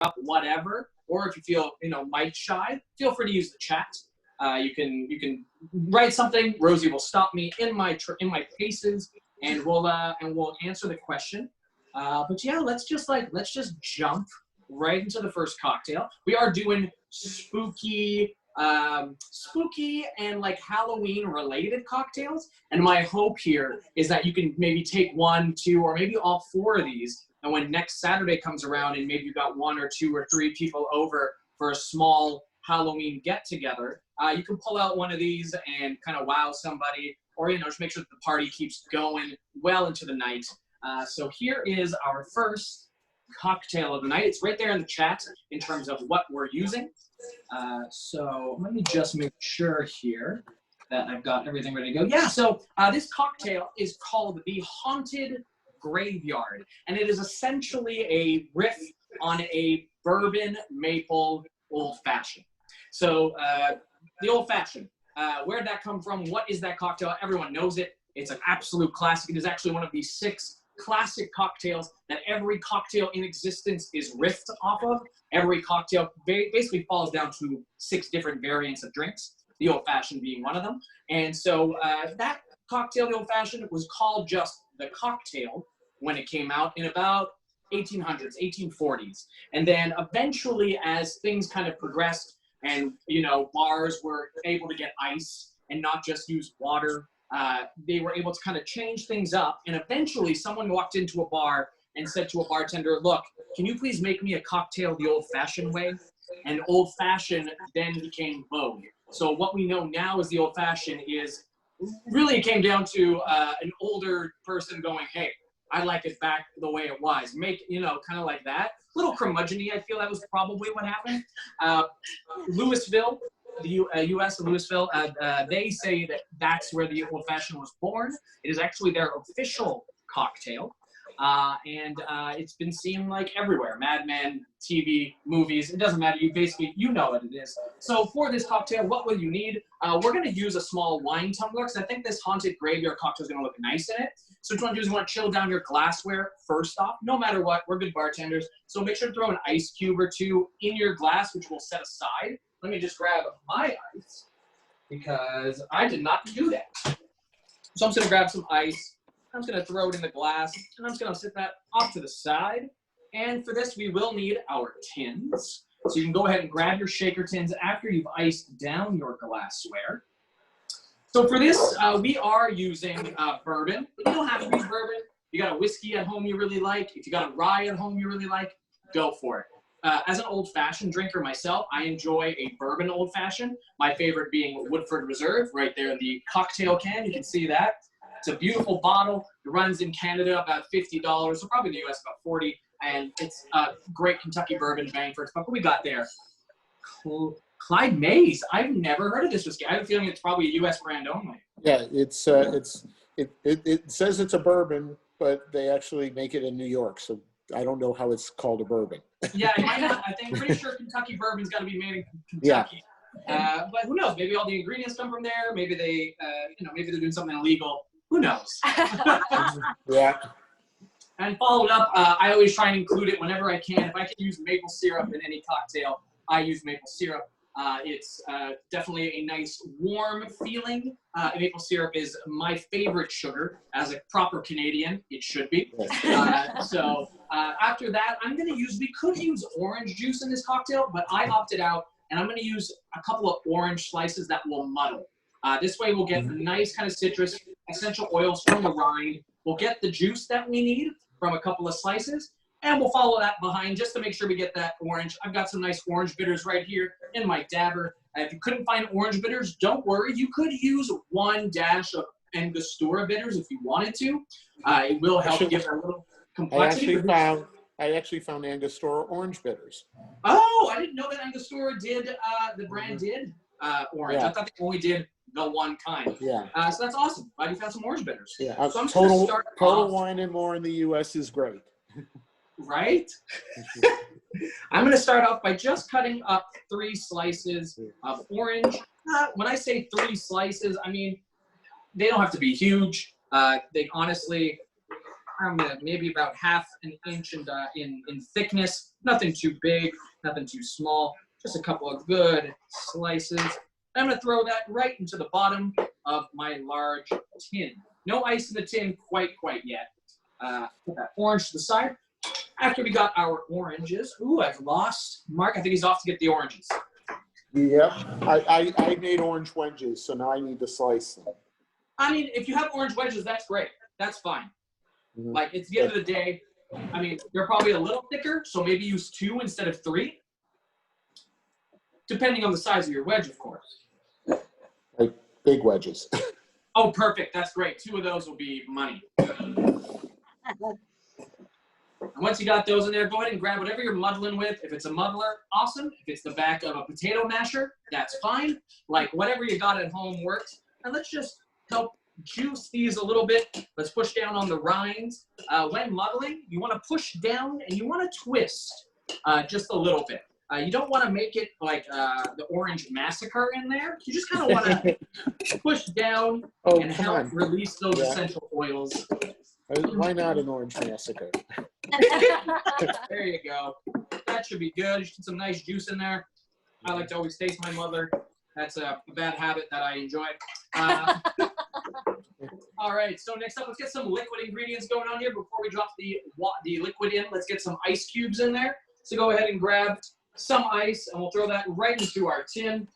up, whatever. Or if you feel, mic shy, feel free to use the chat. You can write something. Rosie will stop me in my paces, and we'll answer the question. But yeah, let's just jump right into the first cocktail. We are doing spooky and like Halloween related cocktails. And my hope here is that you can maybe take 1, 2, or maybe all 4 of these. And when next Saturday comes around and maybe you've got 1 or 2 or 3 people over for a small Halloween get together, you can pull out one of these and kind of wow somebody, or, just make sure that the party keeps going well into the night. So here is our first cocktail of the night. It's right there in the chat in terms of what we're using. So let me just make sure here that I've got everything ready to go. Yeah, so this cocktail is called the Haunted Graveyard, and it is essentially a riff on a bourbon maple old-fashioned. So the old-fashioned, where did that come from? What is that cocktail? Everyone knows it. It's an absolute classic. It is actually one of the 6 classic cocktails that every cocktail in existence is riffed off of. Every cocktail basically falls down to 6 different variants of drinks, the old-fashioned being one of them. And so that cocktail, the old-fashioned, was called just the cocktail when it came out in about 1800s, 1840s. And then eventually, as things kind of progressed and, bars were able to get ice and not just use water, they were able to kind of change things up. And eventually someone walked into a bar and said to a bartender, look, can you please make me a cocktail the old-fashioned way? And old-fashioned then became vogue. So what we know now as the old-fashioned is really it came down to an older person going, hey, I like it back the way it was. Make, kind of like that. A little curmudgeon-y, I feel that was probably what happened. Louisville, the U.S. of Louisville, they say that that's where the old-fashioned was born. It is actually their official cocktail. And it's been seen like everywhere, Mad Men, TV, movies, it doesn't matter, you know what it is. So for this cocktail, what will you need? We're gonna use a small wine tumbler, because I think this Haunted Graveyard cocktail is gonna look nice in it. So what you wanna do is you wanna chill down your glassware first off, no matter what, we're good bartenders. So make sure to throw an ice cube or 2 in your glass, which we'll set aside. Let me just grab my ice, because I did not do that. So I'm just gonna grab some ice. I'm just going to throw it in the glass, and I'm just going to sit that off to the side. And for this, we will need our tins. So you can go ahead and grab your shaker tins after you've iced down your glassware. So for this, we are using bourbon. But you don't have to use bourbon. You got a whiskey at home you really like. If you got a rye at home you really like, go for it. As an old-fashioned drinker myself, I enjoy a bourbon old-fashioned. My favorite being Woodford Reserve, right there in the cocktail can. You can see that. It's a beautiful bottle. It runs in Canada about $50, so probably in the US about $40, and it's a great Kentucky bourbon, bang for its buck. What we got there? Clyde Mays. I've never heard of this whiskey. I have a feeling it's probably a US brand only. Yeah, it says it's a bourbon, but they actually make it in New York, so I don't know how it's called a bourbon. Yeah, it might not. I'm pretty sure Kentucky bourbon's got to be made in Kentucky. Yeah. But who knows? Maybe all the ingredients come from there. Maybe they, maybe they're doing something illegal. Who knows? Yeah. And followed up, I always try and include it whenever I can. If I can use maple syrup in any cocktail, I use maple syrup. It's definitely a nice warm feeling. Maple syrup is my favorite sugar. As a proper Canadian, it should be. So after that, we could use orange juice in this cocktail, but I opted out, and I'm going to use a couple of orange slices that will muddle. This way we'll get nice kind of citrus, essential oils from the rind. We'll get the juice that we need from a couple of slices, and we'll follow that behind just to make sure we get that orange. I've got some nice orange bitters right here in my dabber. If you couldn't find orange bitters, don't worry. You could use 1 dash of Angostura bitters if you wanted to. It will help give it a little complexity. I actually found Angostura orange bitters. Oh, I didn't know that Angostura did, the brand did orange. Yeah. I thought they only did the one kind. Yeah. So that's awesome. Glad you found some orange bitters. Yeah. So I'm Total Wine and More in the U.S. is great. Right? I'm going to start off by just cutting up 3 slices of orange. When I say 3 slices, I mean, they don't have to be huge. They honestly, maybe about half an inch in thickness. Nothing too big, nothing too small. Just a couple of good slices. I'm going to throw that right into the bottom of my large tin. No ice in the tin quite yet. Put that orange to the side. After we got our oranges, ooh, I've lost Mark. I think he's off to get the oranges. Yep. I made orange wedges, so now I need to slice them. I mean, if you have orange wedges, that's great. That's fine. Mhm. Like, it's the end of the day. I mean, they're probably a little thicker, so maybe use 2 instead of 3. Depending on the size of your wedge, of course. Like big wedges. Oh, perfect. That's great. 2 of those will be money. And once you got those in there, go ahead and grab whatever you're muddling with. If it's a muddler, awesome. If it's the back of a potato masher, that's fine. Like, whatever you got at home works. And let's just help juice these a little bit. Let's push down on the rinds. When muddling, you want to push down and you want to twist just a little bit. You don't want to make it like the Orange Massacre in there. You just kind of want to push down and help release those essential oils. Why not an Orange Massacre? There you go. That should be good. You should put some nice juice in there. I like to always taste my mother. That's a bad habit that I enjoy. All right, so next up, let's get some liquid ingredients going on here. Before we drop the liquid in, let's get some ice cubes in there. So go ahead and grab some ice, and we'll throw that right into our tin.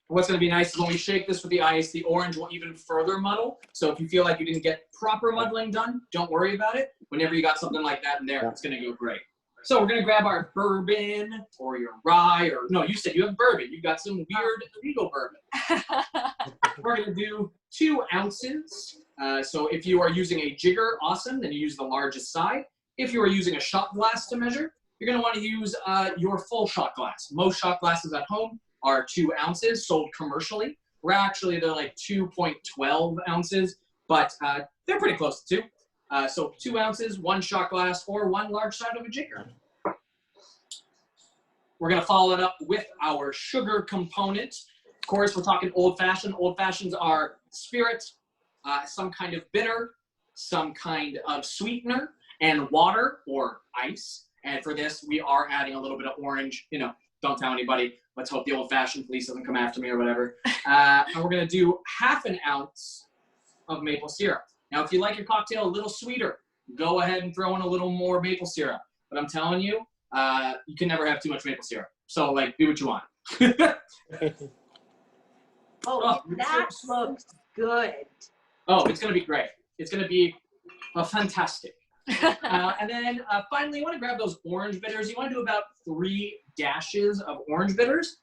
What's going to be nice is when we shake this with the ice, the orange will even further muddle. So if you feel like you didn't get proper muddling done, don't worry about it. Whenever you got something like that in there, it's going to go great. So we're going to grab our bourbon or your rye, or no, you said you have bourbon. You've got some weird illegal bourbon. We're going to do 2 ounces. So if you are using a jigger, awesome, then you use the largest side. If you are using a shot glass to measure, you're going to want to use your full shot glass. Most shot glasses at home are 2 ounces, sold commercially. They're like 2.12 ounces, but they're pretty close to 2. So 2 ounces, 1 shot glass, or 1 large side of a jigger. We're going to follow it up with our sugar component. Of course, we're talking old-fashioned. Old-fashions are spirit, some kind of bitter, some kind of sweetener, and water or ice. And for this, we are adding a little bit of orange. You know, don't tell anybody. Let's hope the old-fashioned police doesn't come after me or whatever. And we're going to do 1/2 ounce of maple syrup. Now, if you like your cocktail a little sweeter, go ahead and throw in a little more maple syrup. But I'm telling you, you can never have too much maple syrup. So, like, do what you want. That looks good. Oh, it's going to be great. It's going to be fantastic. And then finally, you want to grab those orange bitters. You want to do about 3 dashes of orange bitters.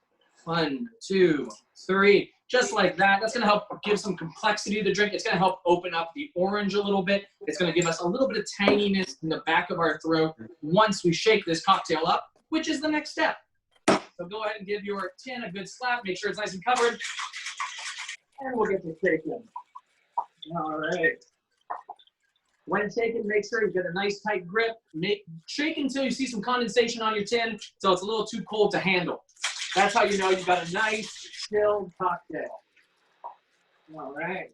1, 2, 3, just like that. That's going to help give some complexity to the drink. It's going to help open up the orange a little bit. It's going to give us a little bit of tanginess in the back of our throat once we shake this cocktail up, which is the next step. So go ahead and give your tin a good slap. Make sure it's nice and covered. And we'll get to shaking. All right. When shaking, make sure you get a nice tight grip. Shake until you see some condensation on your tin, so it's a little too cold to handle. That's how you know you've got a nice, chilled cocktail. All right.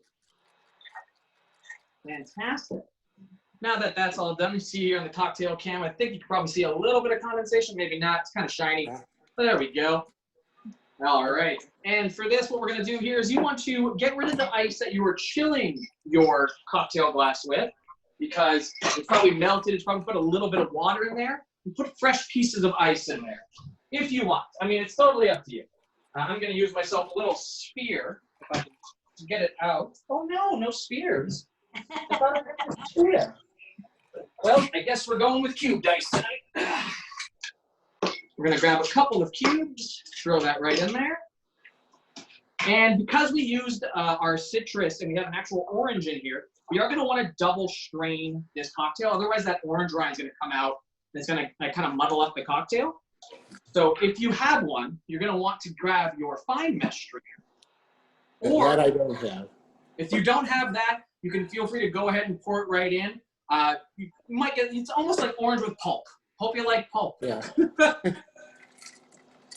Fantastic. Now that that's all done, you see here in the cocktail cam, I think you can probably see a little bit of condensation, maybe not. It's kind of shiny. There we go. All right. And for this, what we're going to do here is you want to get rid of the ice that you were chilling your cocktail glass with, because it's probably melted. It's probably put a little bit of water in there. And put fresh pieces of ice in there if you want. I mean, it's totally up to you. I'm going to use myself a little spear if I can get it out. Oh, no, no spears. I thought I had a spear. Well, I guess we're going with cube dice tonight. We're going to grab a couple of cubes, throw that right in there. And because we used our citrus and we have an actual orange in here, we are going to want to double strain this cocktail. Otherwise, that orange rind is going to come out. And it's going to kind of muddle up the cocktail. So if you have one, you're going to want to grab your fine mesh strainer. Or that I don't have. If you don't have that, you can feel free to go ahead and pour it right in. You might get, it's almost like orange with pulp. Hope you like pulp. Yeah.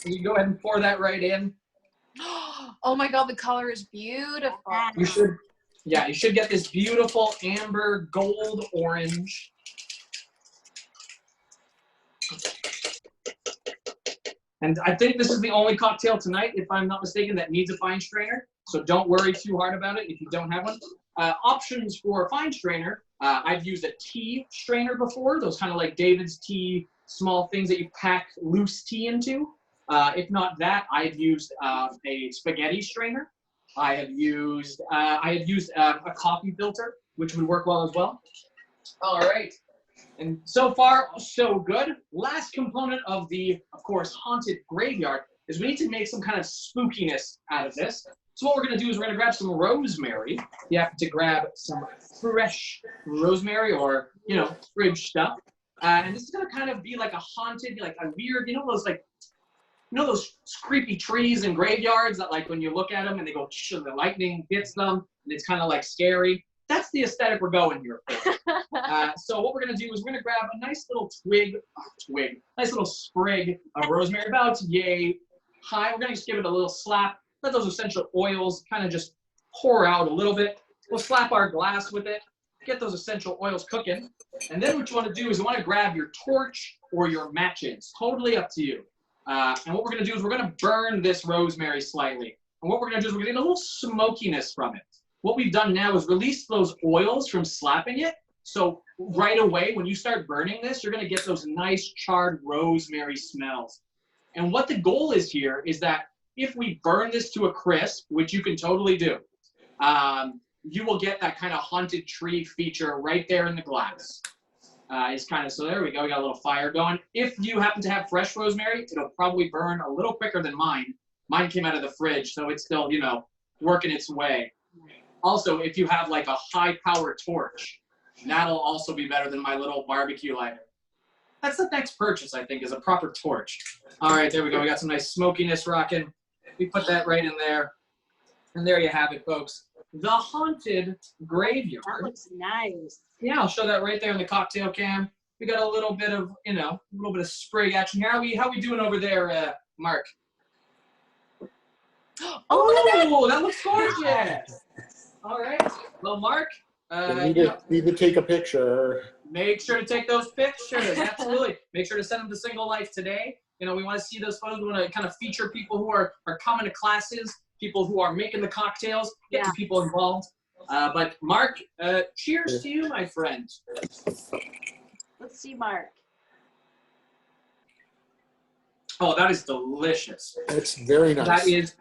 You go ahead and pour that right in. Oh my God, the color is beautiful. You should, yeah, you should get this beautiful amber gold orange. And I think this is the only cocktail tonight, if I'm not mistaken, that needs a fine strainer. So don't worry too hard about it if you don't have one. Options for a fine strainer, I've used a tea strainer before, those kind of like David's tea, small things that you pack loose tea into. If not that, I've used a spaghetti strainer. I have used a coffee filter, which would work well as well. All right. And so far, so good. Last component of the, of course, haunted graveyard is we need to make some kind of spookiness out of this. So what we're going to do is we're going to grab some rosemary. You have to grab some fresh rosemary or, you know, fridge stuff. And this is going to kind of be like a haunted, like a weird, you know, those creepy trees and graveyards that, like, when you look at them and they go, the lightning hits them, and it's kind of like scary. That's the aesthetic we're going here for. So what we're going to do is we're going to grab a nice little nice little sprig of rosemary, about yay high. We're going to just give it a little slap. Let those essential oils kind of just pour out a little bit. We'll slap our glass with it, get those essential oils cooking. And then what you want to do is you want to grab your torch or your matches. Totally up to you. And what we're going to do is we're going to burn this rosemary slightly. And what we're going to do is we're going to get a little smokiness from it. What we've done now is release those oils from slapping it. So right away, when you start burning this, you're going to get those nice charred rosemary smells. And what the goal is here is that if we burn this to a crisp, which you can totally do, you will get that kind of haunted tree feature right there in the glass. It's kind of, so there we go, we got a little fire going. If you happen to have fresh rosemary, it'll probably burn a little quicker than mine. Mine came out of the fridge, so it's still, you know, working its way. Also, if you have like a high-power torch, that'll also be better than my little barbecue lighter. That's the next purchase, I think, is a proper torch. All right, there we go. We got some nice smokiness rocking. We put that right in there. And there you have it, folks. The haunted graveyard. That looks nice. Yeah, I'll show that right there in the cocktail cam. We got a little bit of, you know, a little bit of sprig action here. How we doing over there, Mark? Oh, that looks gorgeous. All right. Well, Mark, need to take a picture. Make sure to take those pictures. Absolutely. Make sure to send them to Single Life today. You know, we want to see those photos. We want to kind of feature people who are coming to classes, people who are making the cocktails, get the people involved. But Mark, cheers to you, my friend. Let's see, Mark. Oh, that is delicious. It's very nice.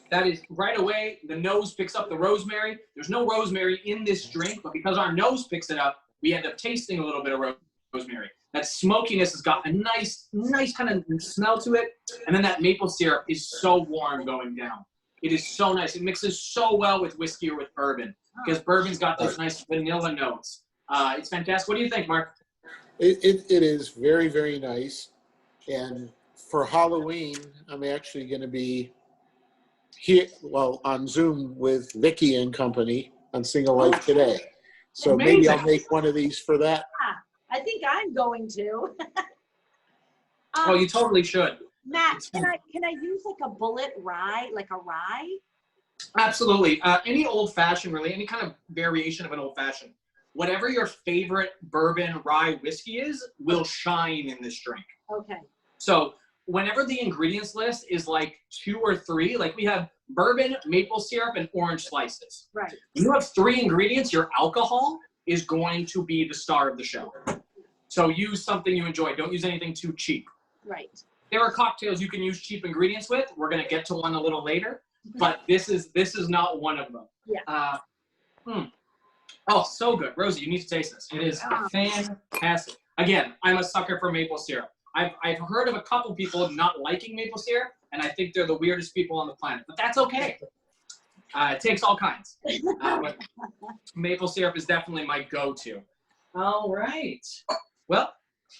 That is right away. The nose picks up the rosemary. There's no rosemary in this drink, but because our nose picks it up, we end up tasting a little bit of rosemary. That smokiness has got a nice kind of smell to it. And then that maple syrup is so warm going down. It is so nice. It mixes so well with whiskey or with bourbon because bourbon's got those nice vanilla notes. It's fantastic. What do you think, Mark? It is very, very nice. And for Halloween, I'm actually going to be here, well, on Zoom with Vicky and company on Single Life today. So amazing. Maybe I'll make one of these for that. I think I'm going to. Oh, you totally should. Matt, can I use like a bullet rye, like a rye? Absolutely. Any old-fashioned, really, any kind of variation of an old-fashioned. Whatever your favorite bourbon rye whiskey is, will shine in this drink. Okay. So whenever the ingredients list is like 2 or 3, like we have bourbon, maple syrup, and orange slices. Right. You have 3 ingredients, your alcohol is going to be the star of the show. So use something you enjoy. Don't use anything too cheap. Right. There are cocktails you can use cheap ingredients with. We're going to get to one a little later, but this is not one of them. Yeah. Oh, so good. Rosie, you need to taste this. It is fantastic. Again, I'm a sucker for maple syrup. I've heard of a couple people not liking maple syrup, and I think they're the weirdest people on the planet, but that's okay. It takes all kinds. But maple syrup is definitely my go-to. All right. Well,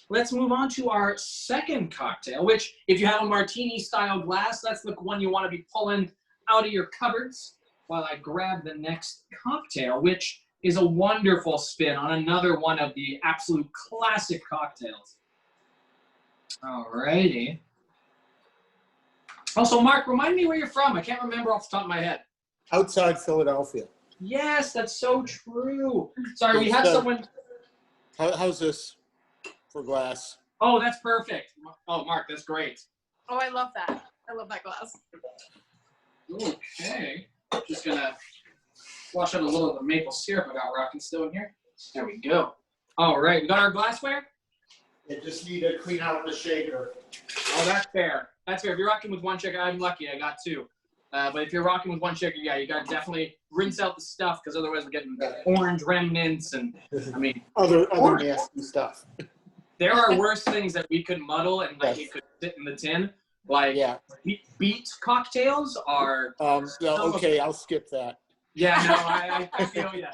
let's move on to our second cocktail, which if you have a martini-style glass, that's the one you want to be pulling out of your cupboards while I grab the next cocktail, which is a wonderful spin on another one of the absolute classic cocktails. All righty. Also, Mark, remind me where you're from. I can't remember off the top of my head. Outside Philadelphia. Yes, that's so true. Sorry, we have someone. How's this for glass? Oh, that's perfect. Oh, Mark, that's great. Oh, I love that. I love that glass. Okay. Just gonna wash out a little of the maple syrup I got rocking still in here. There we go. All right, we got our glassware. You just need to clean out the shaker. Oh, that's fair. That's fair. If you're rocking with one shaker, I'm lucky. I got two. But if you're rocking with one shaker, yeah, you got to definitely rinse out the stuff because otherwise we're getting orange remnants and, I mean, Other nasty stuff. there are worse things that we could muddle and like it could sit in the tin. Like beet cocktails are. Okay, I'll skip that. Yeah, no, I feel you.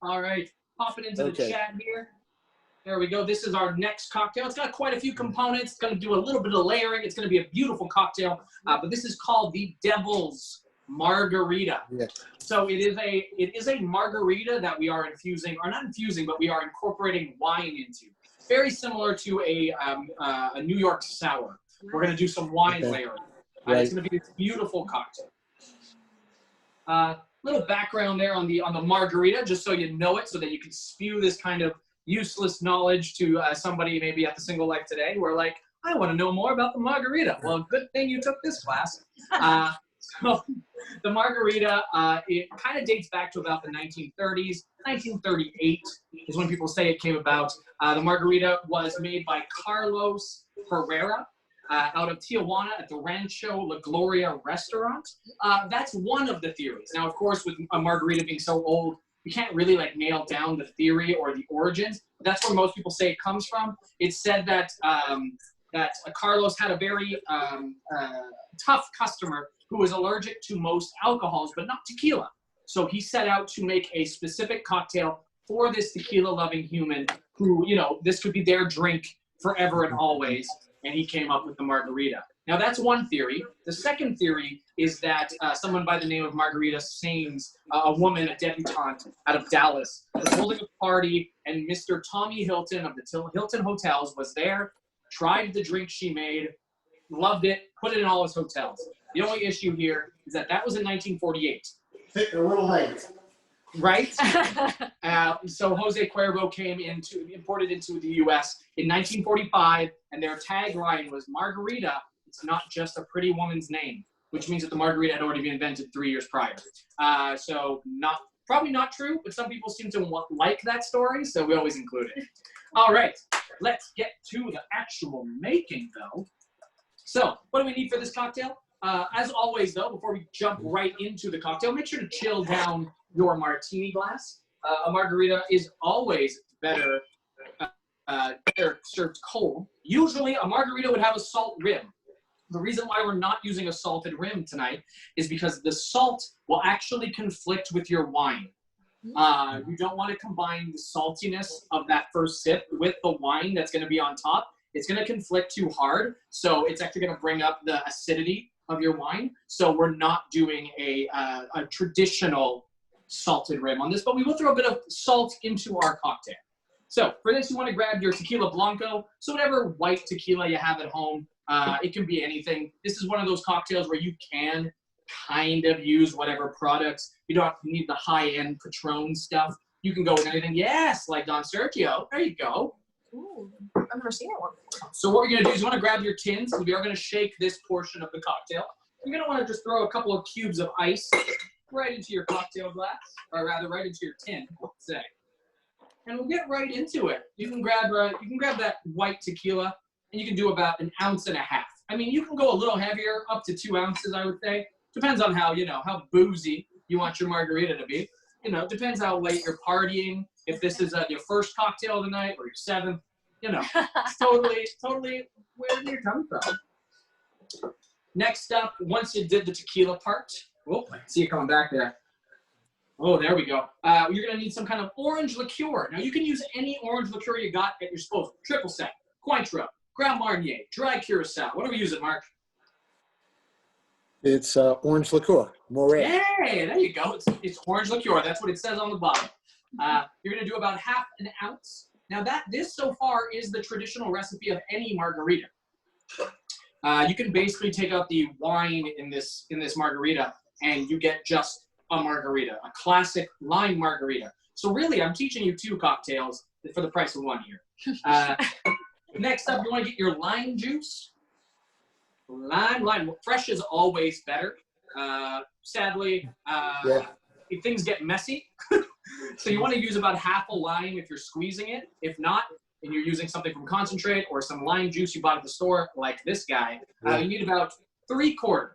All right, pop it into the chat here. There we go. This is our next cocktail. It's got quite a few components. It's going to do a little bit of layering. It's going to be a beautiful cocktail. But this is called the Devil's Margarita. Yeah. So it is a margarita that we are infusing, or not infusing, but we are incorporating wine into. Very similar to a New York sour. We're going to do some wine layering. It's going to be this beautiful cocktail. Little background there on the margarita, just so you know it, so that you can spew this kind of useless knowledge to somebody maybe at the Single Life today who are like, I want to know more about the margarita. Well, good thing you took this class. So the margarita, it kind of dates back to about the 1930s. 1938 is when people say it came about. The margarita was made by Carlos Herrera out of Tijuana at the Rancho La Gloria restaurant. That's one of the theories. Now, of course, with a margarita being so old, you can't really like nail down the theory or the origins. But that's where most people say it comes from. It's said that Carlos had a very tough customer who was allergic to most alcohols, but not tequila. So he set out to make a specific cocktail for this tequila-loving human who, you know, this could be their drink forever and always. And he came up with the margarita. Now, that's one theory. The second theory is that someone by the name of Margarita Sames, a woman, a debutante out of Dallas, was holding a party, and Mr. Tommy Hilton of the Hilton Hotels was there, tried the drink she made, loved it, put it in all his hotels. The only issue here is that was in 1948. A little late. Right? So Jose Cuervo imported into the U.S. in 1945, and their tagline was Margarita, it's not just a pretty woman's name, which means that the margarita had already been invented 3 years prior. So probably not true, but some people seem to like that story, so we always include it. All right, let's get to the actual making, though. So what do we need for this cocktail? As always, though, before we jump right into the cocktail, make sure to chill down your martini glass. A margarita is always better served cold. Usually, a margarita would have a salt rim. The reason why we're not using a salted rim tonight is because the salt will actually conflict with your wine. You don't want to combine the saltiness of that first sip with the wine that's going to be on top. It's going to conflict too hard, so it's actually going to bring up the acidity of your wine. So we're not doing a traditional salted rim on this, but we will throw a bit of salt into our cocktail. So for this, you want to grab your tequila blanco. So whatever white tequila you have at home, it can be anything. This is one of those cocktails where you can kind of use whatever products. You don't need the high-end Patron stuff. You can go with anything. Yes, like Don Sergio. There you go. Ooh, I've never seen that one before. So what we're going to do is you want to grab your tins, and we are going to shake this portion of the cocktail. You're going to want to just throw a couple of cubes of ice right into your cocktail glass, or rather right into your tin, let's say. And we'll get right into it. You can grab that white tequila, and you can do about 1.5 ounces. I mean, you can go a little heavier, up to 2 ounces, I would say. Depends on how boozy you want your margarita to be. Depends how late you're partying. If this is your first cocktail of the night or your 7th, it's totally where you're coming from. Next up, once you did the tequila part, I see you coming back there. Oh, there we go. You're going to need some kind of orange liqueur. Now, you can use any orange liqueur you got at your disposal. Triple Sec, Cointreau, Grand Marnier, Dry Curacao. What do we use it, Mark? It's orange liqueur, Moret. Hey, there you go. It's orange liqueur. That's what it says on the bottom. You're going to do about 1/2 ounce. Now, this so far is the traditional recipe of any margarita. You can basically take out the wine in this margarita, and you get just a margarita, a classic lime margarita. So really, I'm teaching you 2 cocktails for the price of 1 here. Next up, you want to get your lime juice. Lime. Fresh is always better. Sadly, if things get messy, so you want to use about half a lime if you're squeezing it. If not, and you're using something from concentrate or some lime juice you bought at the store, like this guy, you need about 3/4.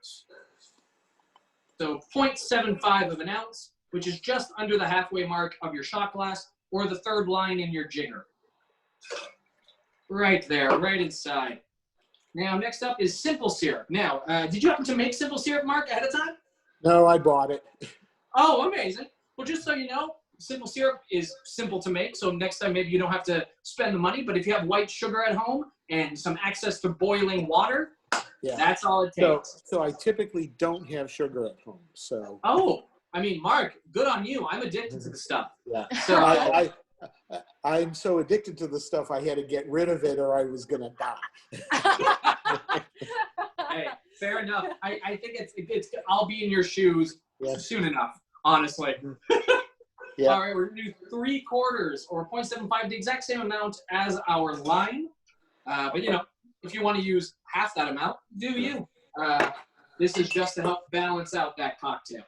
So 0.75 of an ounce, which is just under the halfway mark of your shot glass or the third line in your jigger. Right there, right inside. Now, next up is simple syrup. Now, did you happen to make simple syrup, Mark, ahead of time? No, I bought it. Oh, amazing. Well, just so you know, simple syrup is simple to make. So next time, maybe you don't have to spend the money. But if you have white sugar at home and some access to boiling water, that's all it takes. So I typically don't have sugar at home. So. Oh, I mean, Mark, good on you. I'm addicted to the stuff. Yeah. So I'm so addicted to the stuff, I had to get rid of it or I was going to die. Hey, fair enough. I think it's I'll be in your shoes soon enough, honestly. Yeah. All right, we're going to do 3/4 or 0.75, the exact same amount as our lime. But, you know, if you want to use half that amount, do you. This is just to help balance out that cocktail.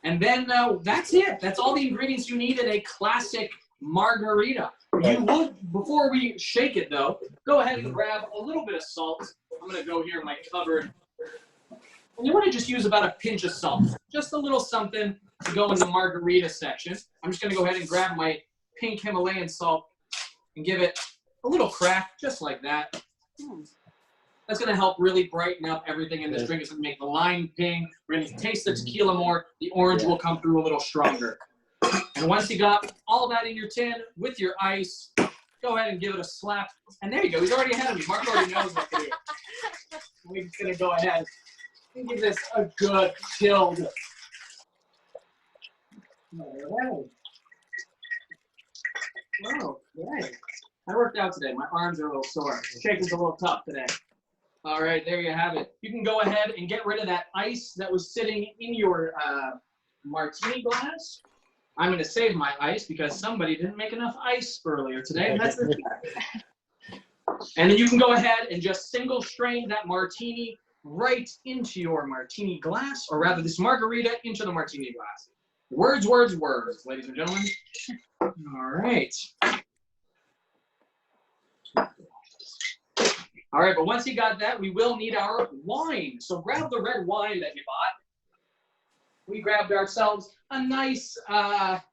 And then that's it. That's all the ingredients you need in a classic margarita. You would, before we shake it though, go ahead and grab a little bit of salt. I'm going to go here in my cupboard. And you want to just use about a pinch of salt. Just a little something to go in the margarita section. I'm just going to go ahead and grab my pink Himalayan salt and give it a little crack, just like that. That's going to help really brighten up everything in this drink. It's going to make the lime pink. We're going to taste the tequila more. The orange will come through a little stronger. And once you got all that in your tin with your ice, go ahead and give it a slap. And there you go. He's already ahead of me. Mark already knows what to do. We're just going to go ahead and give this a good chilled. All right. Okay. I worked out today. My arms are a little sore. Shaking's a little tough today. All right, there you have it. You can go ahead and get rid of that ice that was sitting in your martini glass. I'm going to save my ice because somebody didn't make enough ice earlier today, and that's this guy. And then you can go ahead and just single strain that martini right into your martini glass, or rather this margarita into the martini glass. Words, words, words, ladies and gentlemen. All right. All right, but once you got that, we will need our wine. So grab the red wine that you bought. We grabbed ourselves a nice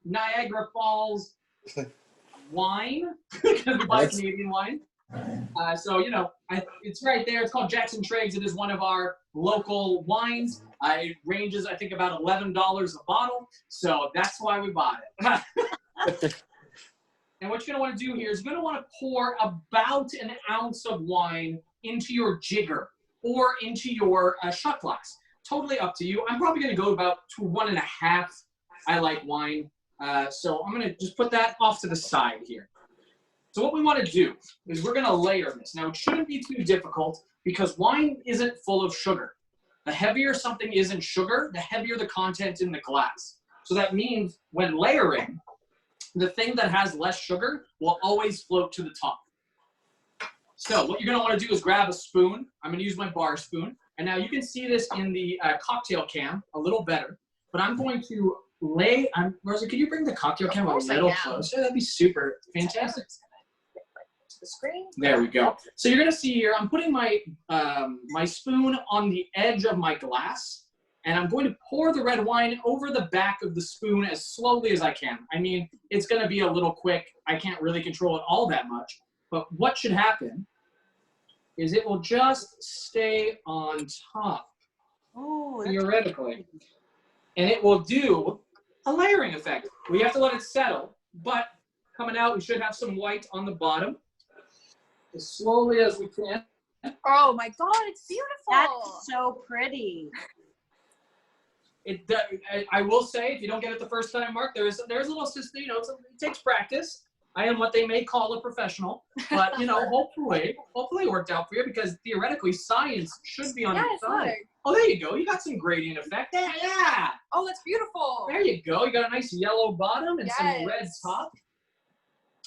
Niagara Falls wine, because we buy Canadian wine. So, you know, it's right there. It's called Jackson Triggs. It is one of our local wines. It ranges, I think, about $11 a bottle. So that's why we bought it. And what you're going to want to do here is you're going to want to pour about an ounce of wine into your jigger or into your shot glass. Totally up to you. I'm probably going to go about to 1.5. I like wine. So I'm going to just put that off to the side here. So what we want to do is we're going to layer this. Now, it shouldn't be too difficult because wine isn't full of sugar. The heavier something is in sugar, the heavier the content in the glass. So that means when layering, the thing that has less sugar will always float to the top. So what you're going to want to do is grab a spoon. I'm going to use my bar spoon. And now you can see this in the cocktail cam a little better. But I'm going to lay – Rosa, could you bring the cocktail cam a little closer? That'd be super fantastic. The screen. There we go. So you're going to see here, I'm putting my, my spoon on the edge of my glass. And I'm going to pour the red wine over the back of the spoon as slowly as I can. I mean, it's going to be a little quick. I can't really control it all that much. But what should happen is it will just stay on top, theoretically. And it will do a layering effect. We have to let it settle. But coming out, we should have some white on the bottom. As slowly as we can. Oh, my God. It's beautiful. That's so pretty. I will say, if you don't get it the first time, Mark, there's a little system, you know, it takes practice. I am what they may call a professional, but you know, hopefully it worked out for you because theoretically science should be on your side. Oh, there you go. You got some gradient effect. Yeah. Oh, that's beautiful. There you go. You got a nice yellow bottom and some red top.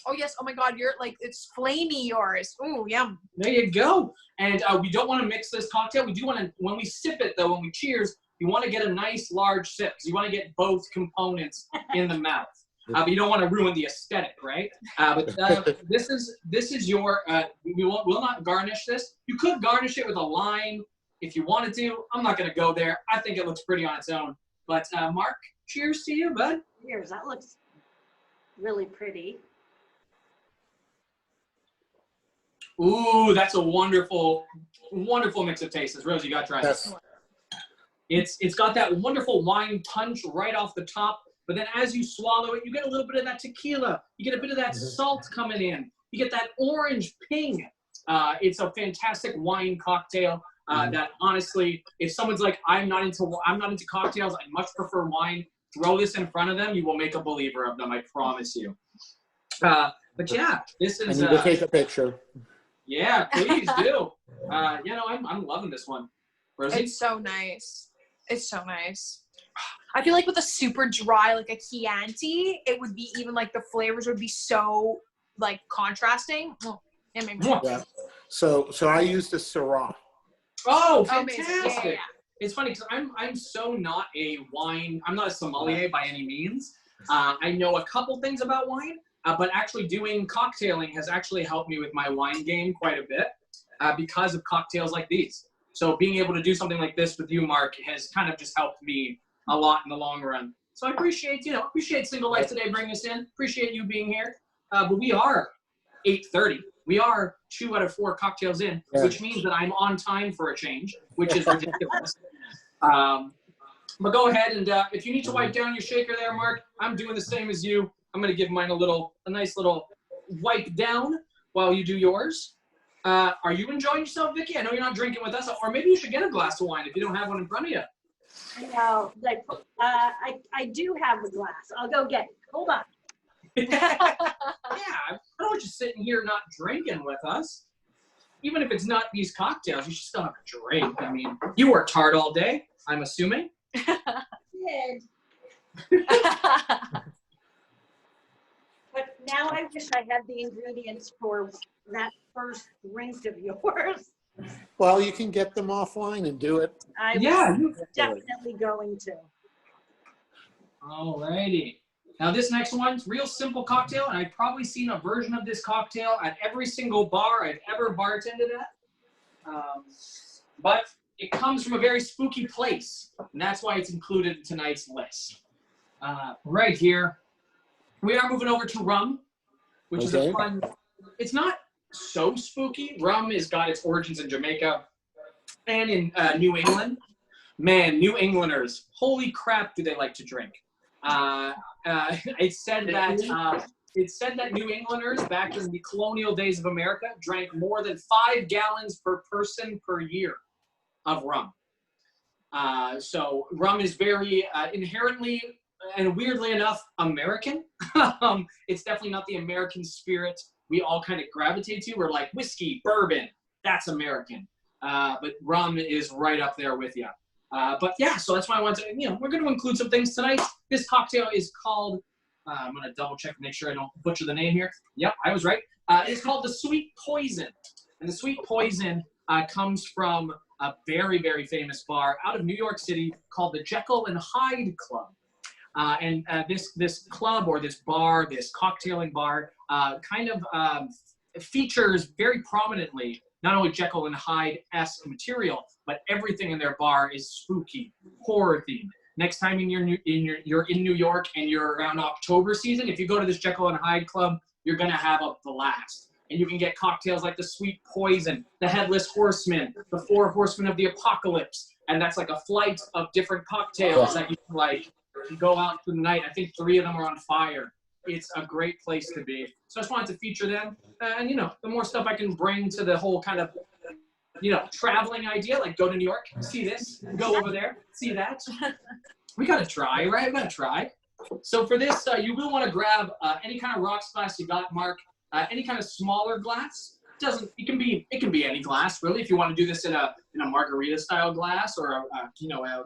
Oh yes. Oh my God. You're like, it's flamey yours. Ooh, yum. There you go. And we don't want to mix this cocktail. We do want to, when we sip it though, when we cheers, you want to get a nice large sip. You want to get both components in the mouth. But you don't want to ruin the aesthetic, right? But this is your. We'll not garnish this. You could garnish it with a lime if you wanted to. I'm not going to go there. I think it looks pretty on its own. But Mark, cheers to you, bud. Cheers. That looks really pretty. Ooh, that's a wonderful, wonderful mix of tastes. Rose, you got to try this. It's got that wonderful wine punch right off the top. But then as you swallow it, you get a little bit of that tequila. You get a bit of that salt coming in. You get that orange ping. It's a fantastic wine cocktail that honestly, if someone's like, I'm not into cocktails, I much prefer wine, throw this in front of them, you will make a believer of them, I promise you. But yeah, this is... I need to take a picture. Yeah, please do. I'm loving this one. Rosie? It's so nice. It's so nice. I feel like with a super dry, like a Chianti, it would be even like the flavors would be so like contrasting. Oh, yeah, maybe. Yeah. So I used a Syrah. Oh, amazing. fantastic. Yeah. It's funny because I'm so not a wine, I'm not a sommelier by any means. I know a couple things about wine, but actually doing cocktailing has actually helped me with my wine game quite a bit because of cocktails like these. So being able to do something like this with you, Mark, has kind of just helped me a lot in the long run. So I appreciate Single Life today bringing us in. Appreciate you being here. But we are 8:30. We are 2 out of 4 cocktails in, which means that I'm on time for a change, which is ridiculous. But go ahead and if you need to wipe down your shaker there, Mark, I'm doing the same as you. I'm going to give mine a nice little wipe down while you do yours. Are you enjoying yourself, Vicky? I know you're not drinking with us, or maybe you should get a glass of wine if you don't have one in front of you. No, I do have the glass. I'll go get it. Hold on. Yeah, I don't want you sitting here not drinking with us. Even if it's not these cocktails, you should still have a drink. I mean, you worked hard all day, I'm assuming. Did. But now I wish I had the ingredients for that first drink of yours. Well, you can get them offline and do it. I Yeah. was definitely going to. Alrighty. Now this next one's real simple cocktail, and I've probably seen a version of this cocktail at every single bar I've ever bartended at. But it comes from a very spooky place, and that's why it's included in tonight's list. Right here, we are moving over to rum, which is a fun. It's not so spooky. Rum has got its origins in Jamaica and in New England. Man, New Englanders, holy crap, do they like to drink? It said that New Englanders back in the colonial days of America drank more than 5 gallons per person per year of rum. So rum is very inherently and weirdly enough American. It's definitely not the American spirit we all kind of gravitate to. We're like whiskey, bourbon, that's American. But rum is right up there with you. But yeah, so that's why I wanted to, we're going to include some things tonight. This cocktail is called, I'm going to double check to make sure I don't butcher the name here. Yep, I was right. It's called the Sweet Poison. And the Sweet Poison comes from a very, very famous bar out of New York City called the Jekyll and Hyde Club. And this club or this bar, this cocktailing bar, kind of features very prominentely not only Jekyll and Hyde-esque material, but everything in their bar is spooky, horror themed. Next time you're in New York and you're around October season, if you go to this Jekyll and Hyde Club, you're gonna have a blast. And you can get cocktails like the Sweet Poison, the Headless Horseman, the 4 Horsemen of the Apocalypse, and that's like a flight of different cocktails that you can like go out through the night. I think 3 of them are on fire. It's a great place to be. So I just wanted to feature them. And, the more stuff I can bring to the whole kind of, traveling idea, like go to New York, see this, go over there, see that. We got to try, right? We got to try. So for this, you will want to grab any kind of rocks glass you got, Mark, any kind of smaller glass. It can be any glass, really. If you want to do this in a margarita style glass or a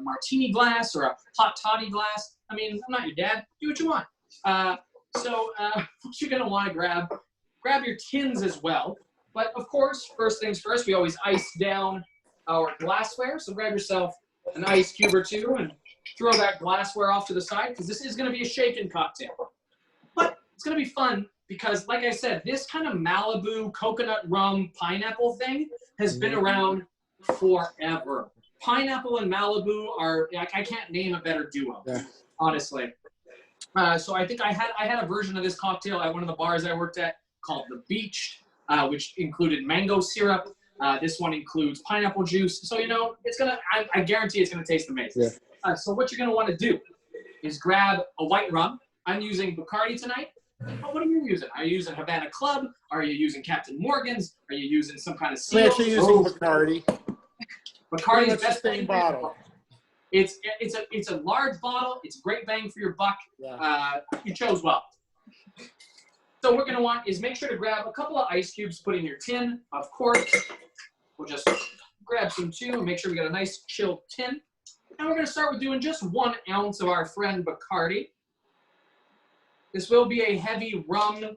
martini glass or a hot toddy glass. I mean, I'm not your dad. Do what you want. So what you're gonna want to grab your tins as well. But of course, first things first, we always ice down our glassware. So grab yourself an ice cube or two and throw that glassware off to the side because this is gonna be a shaken cocktail. But it's gonna be fun because, like I said, this kind of Malibu coconut rum pineapple thing has been around forever. Pineapple and Malibu are, I can't name a better duo, honestly. So I think I had a version of this cocktail at one of the bars I worked at called The Beach, which included mango syrup. This one includes pineapple juice. So, you know, it's gonna, I guarantee it's gonna taste amazing. Yeah. So what you're gonna wanna do is grab a white rum. I'm using Bacardi tonight. Oh, what are you using? Are you using Havana Club? Are you using Captain Morgan's? Are you using some kind of seal? I'm actually using Bacardi. Bacardi's best thing bottle. It's a large bottle. It's a great bang for your buck. Yeah. You chose well. So what we're gonna want is make sure to grab a couple of ice cubes, put in your tin. Of course, we'll just grab some too and make sure we got a nice chilled tin. And we're gonna start with doing just 1 ounce of our friend Bacardi. This will be a heavy rum,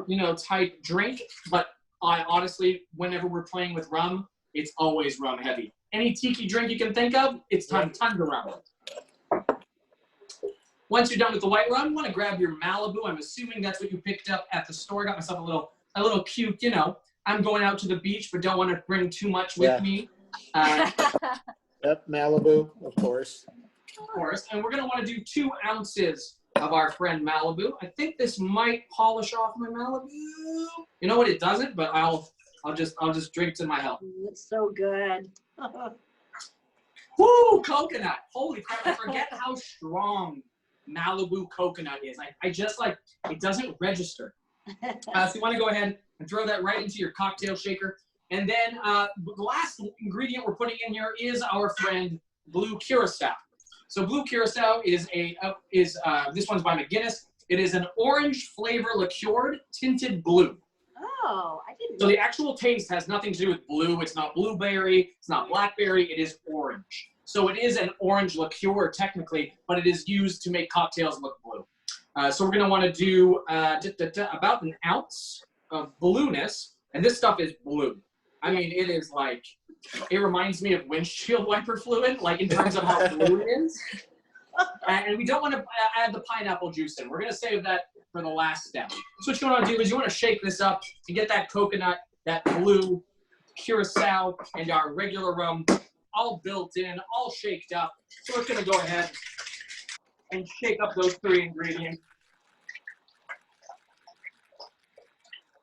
you know, type drink, but I honestly, whenever we're playing with rum, it's always rum heavy. Any tiki drink you can think of, it's time to rum. Once you're done with the white rum, you want to grab your Malibu. I'm assuming that's what you picked up at the store. Got myself a little cute, you know. I'm going out to the beach, but don't want to bring too much with me. Yep, Malibu, of course. Of course, and we're gonna want to do 2 ounces of our friend Malibu. I think this might polish off my Malibu. You know what? It doesn't, but I'll just drink to my health. It's so good. Woo, coconut. Holy crap, I forget how strong Malibu coconut is. I just like, it doesn't register. So you want to go ahead and throw that right into your cocktail shaker. And then the last ingredient we're putting in here is our friend Blue Curacao. So Blue Curacao is this one's by McGinnis. It is an orange flavor liqueured tinted blue. Oh, I didn't know. So the actual taste has nothing to do with blue. It's not blueberry. It's not blackberry. It is orange. So it is an orange liqueur technically, but it is used to make cocktails look blue. So we're going to want to do about 1 ounce of blueness. And this stuff is blue. I mean, it is like, it reminds me of windshield wiper fluid, like in terms of how blue it is. And we don't want to add the pineapple juice in. We're going to save that for the last step. So what you want to do is you want to shake this up to get that coconut, that blue curacao, and our regular rum all built in, all shaked up. So we're going to go ahead and shake up those 3 ingredients.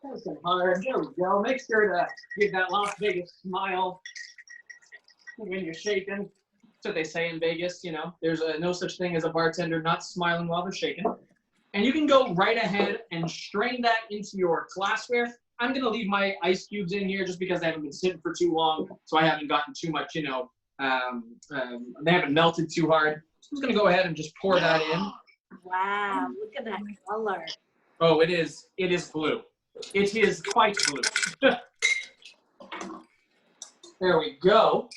Nice and hard. There we go. Make sure to give that Las Vegas smile when you're shaking. That's what they say in Vegas, you know. There's no such thing as a bartender not smiling while they're shaking. And you can go right ahead and strain that into your glassware. I'm going to leave my ice cubes in here just because they haven't been sitting for too long, so I haven't gotten too much, you know, they haven't melted too hard. So I'm just going to go ahead and just pour that in. Wow, look at that color. Oh, it is blue. It is quite blue. There we go.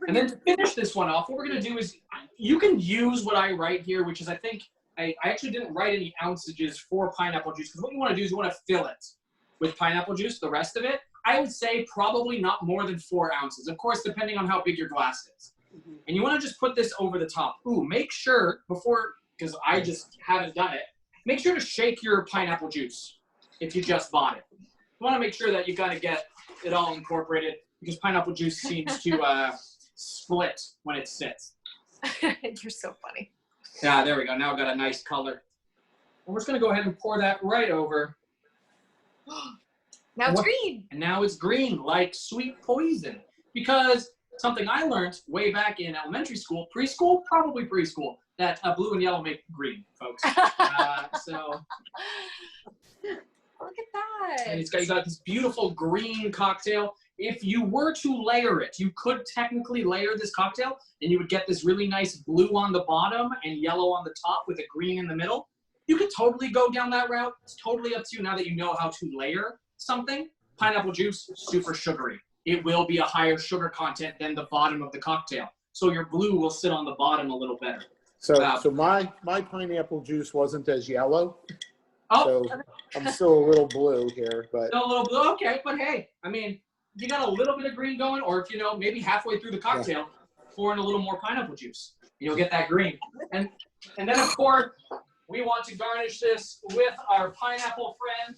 And then to finish this one off, what we're going to do is you can use what I write here, which is I think I actually didn't write any ounceages for pineapple juice because what you want to do is you want to fill it with pineapple juice, the rest of it. I would say probably not more than 4 ounces, of course, depending on how big your glass is. And you want to just put this over the top. Ooh, make sure before, because I just haven't done it, make sure to shake your pineapple juice if you just bought it. You want to make sure that you got to get it all incorporated because pineapple juice seems to split when it sits. You're so funny. Yeah, there we go. Now I've got a nice color. And we're just going to go ahead and pour that right over. Now it's green. And now it's green, like sweet poison. Because something I learned way back in elementary school, preschool, probably preschool, that blue and yellow make green, folks. So look at that. And you got this beautiful green cocktail. If you were to layer it, you could technically layer this cocktail, and you would get this really nice blue on the bottom and yellow on the top with a green in the middle. You could totally go down that route. It's totally up to you now that you know how to layer something. Pineapple juice, super sugary. It will be a higher sugar content than the bottom of the cocktail. So your blue will sit on the bottom a little better. So my pineapple juice wasn't as yellow. Oh, So I'm still a little blue here, but still a little blue. Okay, but hey, I mean, you got a little bit of green going, or if maybe halfway through the cocktail, pour in a little more pineapple juice. You'll get that green. And then of course, we want to garnish this with our pineapple friend.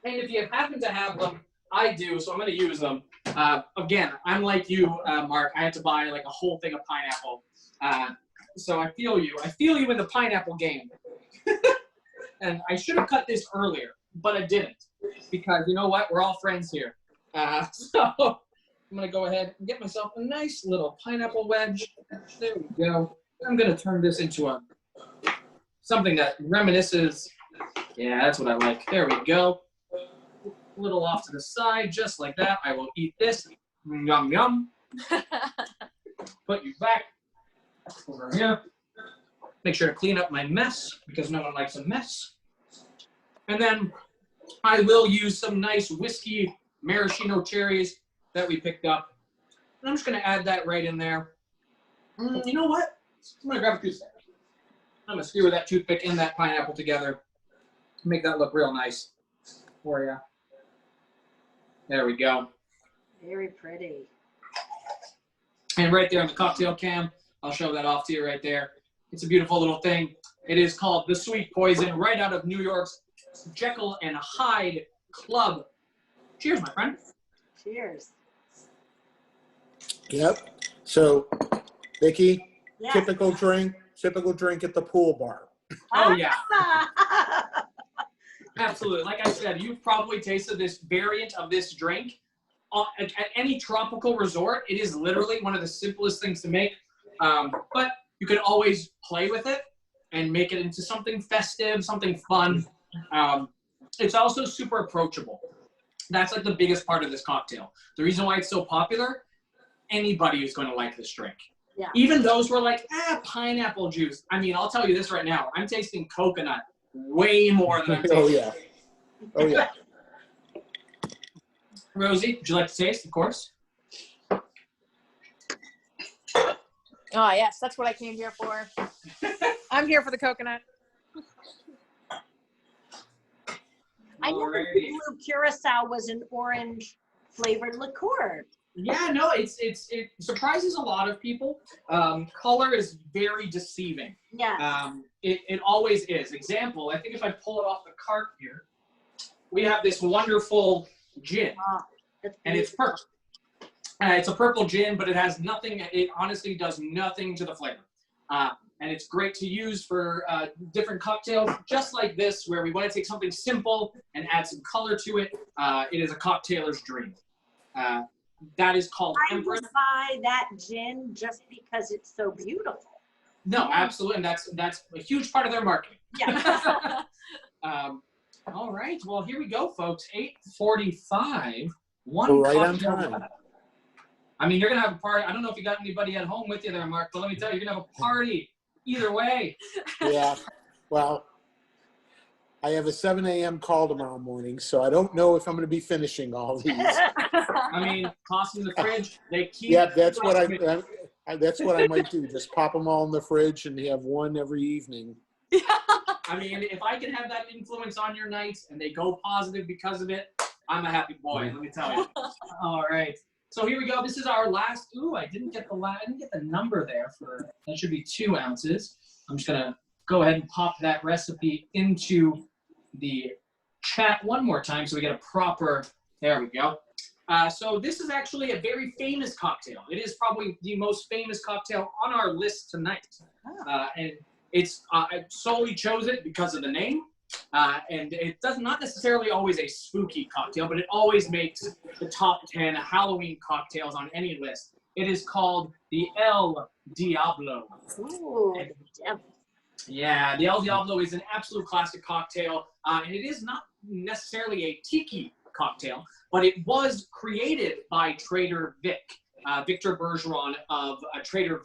And if you happen to have them, I do, so I'm going to use them. Again, I'm like you, Mark. I had to buy like a whole thing of pineapple. So I feel you. I feel you in the pineapple game. And I should have cut this earlier, but I didn't. Because you know what? We're all friends here. So I'm going to go ahead and get myself a nice little pineapple wedge. There we go. I'm going to turn this into something that reminisces. Yeah, that's what I like. There we go. A little off to the side, just like that. I will eat this. Yum, yum. Put you back over here. Make sure to clean up my mess because no one likes a mess. And then I will use some nice whiskey maraschino cherries that we picked up. And I'm just going to add that right in there. You know what? I'm going to grab a toothpick. I'm going to skewer that toothpick and that pineapple together to make that look real nice for you. There we go. Very pretty. And right there on the cocktail cam, I'll show that off to you right there. It's a beautiful little thing. It is called The Sweet Poison, right out of New York's Jekyll and Hyde Club. Cheers, my friend. Cheers. yep. So, Vicky, Yeah. typical drink at the pool bar. Oh, yeah. Absolutely. Like I said, you've probably tasted this variant of this drink at any tropical resort. It is literally one of the simplest things to make, but you can always play with it and make it into something festive, something fun. It's also super approachable. That's like the biggest part of this cocktail. The reason why it's so popular, anybody is going to like this drink. Yeah. Even those who are like, pineapple juice. I mean, I'll tell you this right now. I'm tasting coconut way more than I'm tasting. Oh yeah. Oh yeah. Rosie, would you like to taste, of course? Oh, yes, that's what I came here for. I'm here for the coconut. I never Alrighty. knew Curacao was an orange flavored liqueur. Yeah, no, it surprises a lot of people. Color is very deceiving. Yeah. It always is. Example, I think if I pull it off the cart here, we have this wonderful gin, and it's purple. It's a purple gin, but it has nothing. It honestly does nothing to the flavor. And it's great to use for different cocktails, just like this, where we want to take something simple and add some color to it. It is a cocktailor's dream. That is called I Empress. would buy that gin just because it's so beautiful. No, absolutely, and that's a huge part of their marketing. Yeah. All right, well, here we go, folks. 8:45. We're right on time. I mean, you're gonna have a party. I don't know if you got anybody at home with you there, Mark, but let me tell you, you're gonna have a party either way. Yeah. Well, I have a 7 a.m. call tomorrow morning, so I don't know if I'm going to be finishing all these. I mean, toss them in the fridge. They keep. Yeah, that's what I might do. Just pop them all in the fridge and have one every evening. I mean, if I can have that influence on your nights and they go positive because of it, I'm a happy boy. Let me tell you. All right. So here we go. This is our last. Ooh, I didn't get the number there for. That should be 2 ounces. I'm just gonna go ahead and pop that recipe into the chat one more time so we get a proper. There we go. So this is actually a very famous cocktail. It is probably the most famous cocktail on our list tonight, and it's I solely chose it because of the name. And it does not necessarily always a spooky cocktail, but it always makes the top 10 Halloween cocktails on any list. It is called the El Diablo. Ooh, Yeah, the El Diablo is an absolute classic cocktail, and it is not necessarily a tiki cocktail, but it was created by Trader Vic, Victor Bergeron of Trader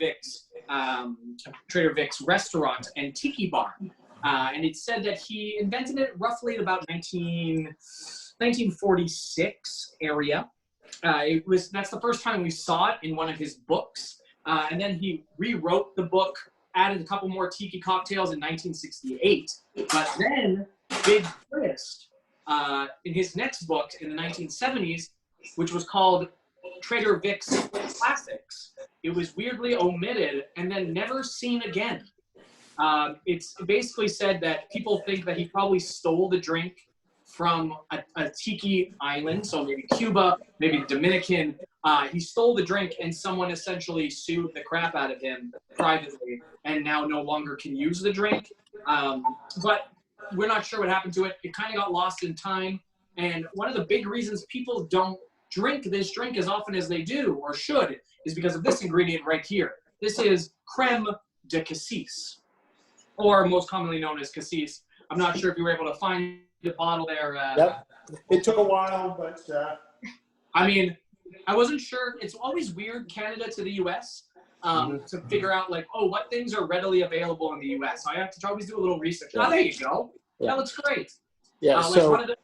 Vic's restaurant and tiki bar. And it's said that he invented it roughly at about 1946 area. That's the first time we saw it in one of his books. And then he rewrote the book, added a couple more tiki cocktails in 1968. But then big twist in his next book in the 1970s, which was called Trader Vic's Classics. It was weirdly omitted and then never seen again. It's basically said that people think that he probably stole the drink from a tiki island, so maybe Cuba, maybe the Dominican. He stole the drink and someone essentially sued the crap out of him privately and now no longer can use the drink. But we're not sure what happened to it. It kind of got lost in time. And one of the big reasons people don't drink this drink as often as they do or should is because of this ingredient right here. This is creme de cassis, or most commonly known as cassis. I'm not sure if you were able to find the bottle there. Yep. It took a while, but I mean, I wasn't sure. It's always weird, Canada to the U.S., to figure out, like, oh, what things are readily available in the U.S. So I have to always do a little research. Oh, there you go. Yeah. That looks great. yeah. Like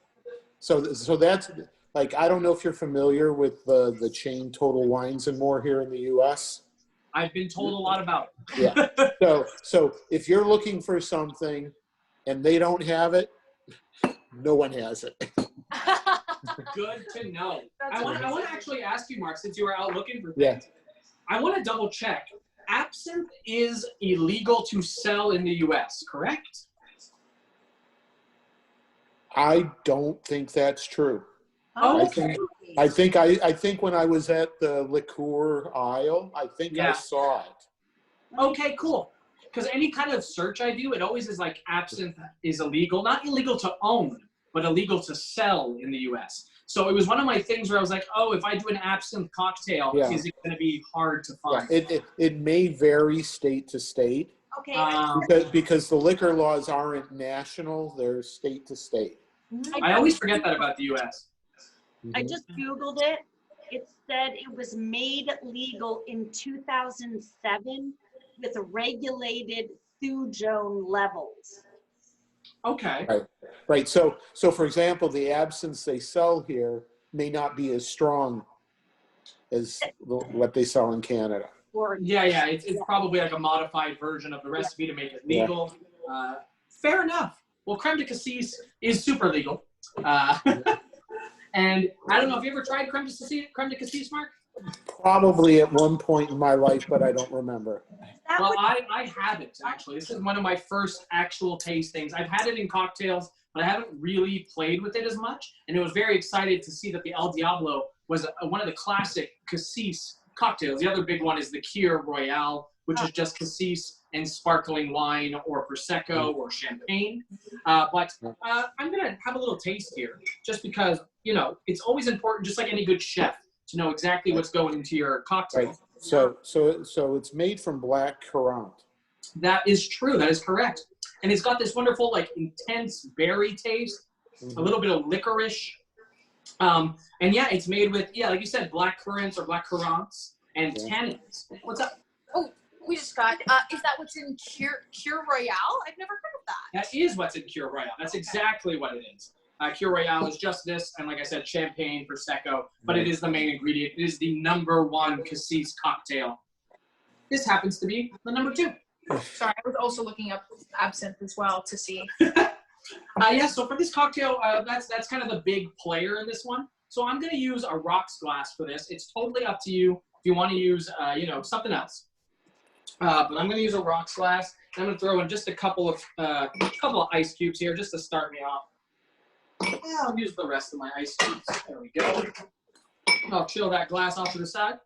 So that's like, I don't know if you're familiar with the chain Total Wines and More here in the U.S. I've been told a lot about it. Yeah. So if you're looking for something and they don't have it, no one has it. Good to know. That's I want to actually ask you, Mark, since you were out looking for things. Yeah. I want to double check. Absinthe is illegal to sell in the U.S., correct? I don't think that's true. Oh, I okay. think when I was at the liqueur aisle, I think I saw it. Okay, cool. Because any kind of search I do, it always is like absinthe is illegal. Not illegal to own, but illegal to sell in the U.S. So it was one of my things where I was like, oh, if I do an absinthe cocktail, is it going to be hard to find? Yeah, it may vary state to state. Okay. Because the liquor laws aren't national, they're state to state. I always forget that about the U.S. I just Googled it. It said it was made legal in 2007 with regulated thujone levels. Okay. Right. So for example, the absinthe they sell here may not be as strong as what they sell in Canada. Yeah. It's probably like a modified version of the recipe to make it legal. Fair enough. Well, creme de cassis is super legal. And I don't know, have you ever tried creme de cassis, Mark? Probably at one point in my life, but I don't remember. Well, I haven't, actually. This is one of my first actual tastings. I've had it in cocktails, but I haven't really played with it as much. And I was very excited to see that the El Diablo was one of the classic cassis cocktails. The other big one is the Kir Royale, which is just cassis and sparkling wine or Prosecco or champagne. But I'm going to have a little taste here just because, you know, it's always important, just like any good chef, to know exactly what's going into your cocktail. Right. So it's made from black currant. That is true. That is correct. And it's got this wonderful, like, intense berry taste, a little bit of licorice. And yeah, it's made with, like you said, black currants or black currants and tannins. What's up? Oh, we just got, is that what's in Kir Royale? I've never heard of that. That is what's in Kir Royale. That's exactly what it is. Kir Royale is just this, and like I said, champagne, Prosecco, but it is the main ingredient. It is the #1 cassis cocktail. This happens to be the #2. Sorry, I was also looking up absinthe as well to see. So for this cocktail, that's kind of the big player in this one. So I'm going to use a rocks glass for this. It's totally up to you if you want to use, something else. But I'm going to use a rocks glass. And I'm going to throw in just a couple of ice cubes here just to start me off. I'll use the rest of my ice cubes. There we go. I'll chill that glass off to the side.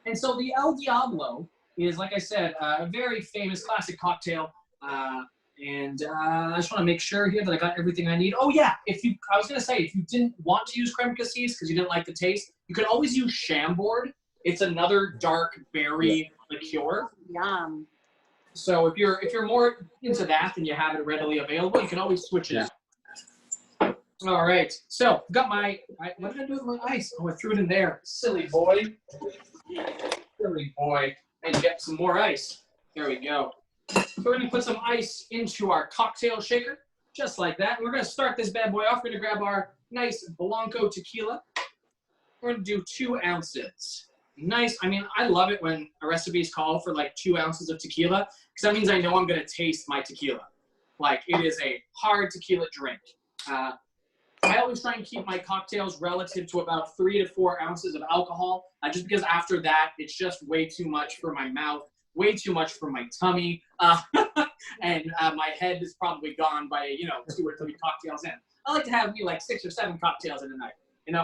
And so the El Diablo is, like I said, a very famous classic cocktail. And I just want to make sure here that I got everything I need. Oh yeah, I was going to say, if you didn't want to use creme cassis because you didn't like the taste, you could always use Chambord. It's another dark berry liqueur. Yum. So if you're more into that and you have it readily available, you can always switch it out. All right, so got what did I do with my ice? Oh, I threw it in there. Silly boy. Silly boy. And get some more ice. There we go. So we're gonna put some ice into our cocktail shaker, just like that. And we're gonna start this bad boy off. We're gonna grab our nice Blanco tequila. We're gonna do 2 ounces. Nice. I mean, I love it when a recipe's call for like 2 ounces of tequila, because that means I know I'm gonna taste my tequila. Like, it is a hard tequila drink. I always try and keep my cocktails relative to about 3 to 4 ounces of alcohol, just because after that, it's just way too much for my mouth, way too much for my tummy, and my head is probably gone by, 2 or 3 cocktails in. I like to have me like 6 or 7 cocktails in a night, You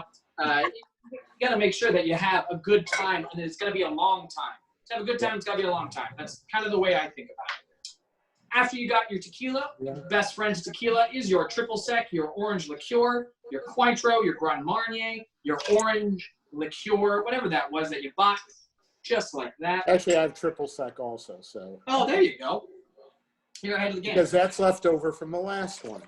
got to make sure that you have a good time, and it's going to be a long time. To have a good time, it's got to be a long time. That's kind of the way I think about it. After you got your tequila, best friend's tequila is your triple sec, your orange liqueur, your Cointreau, your Grand Marnier, your orange liqueur, whatever that was that you bought, just like that. Actually, I have triple sec also, so. Oh, there you go. You're ahead of the game. Because that's left over from the last one.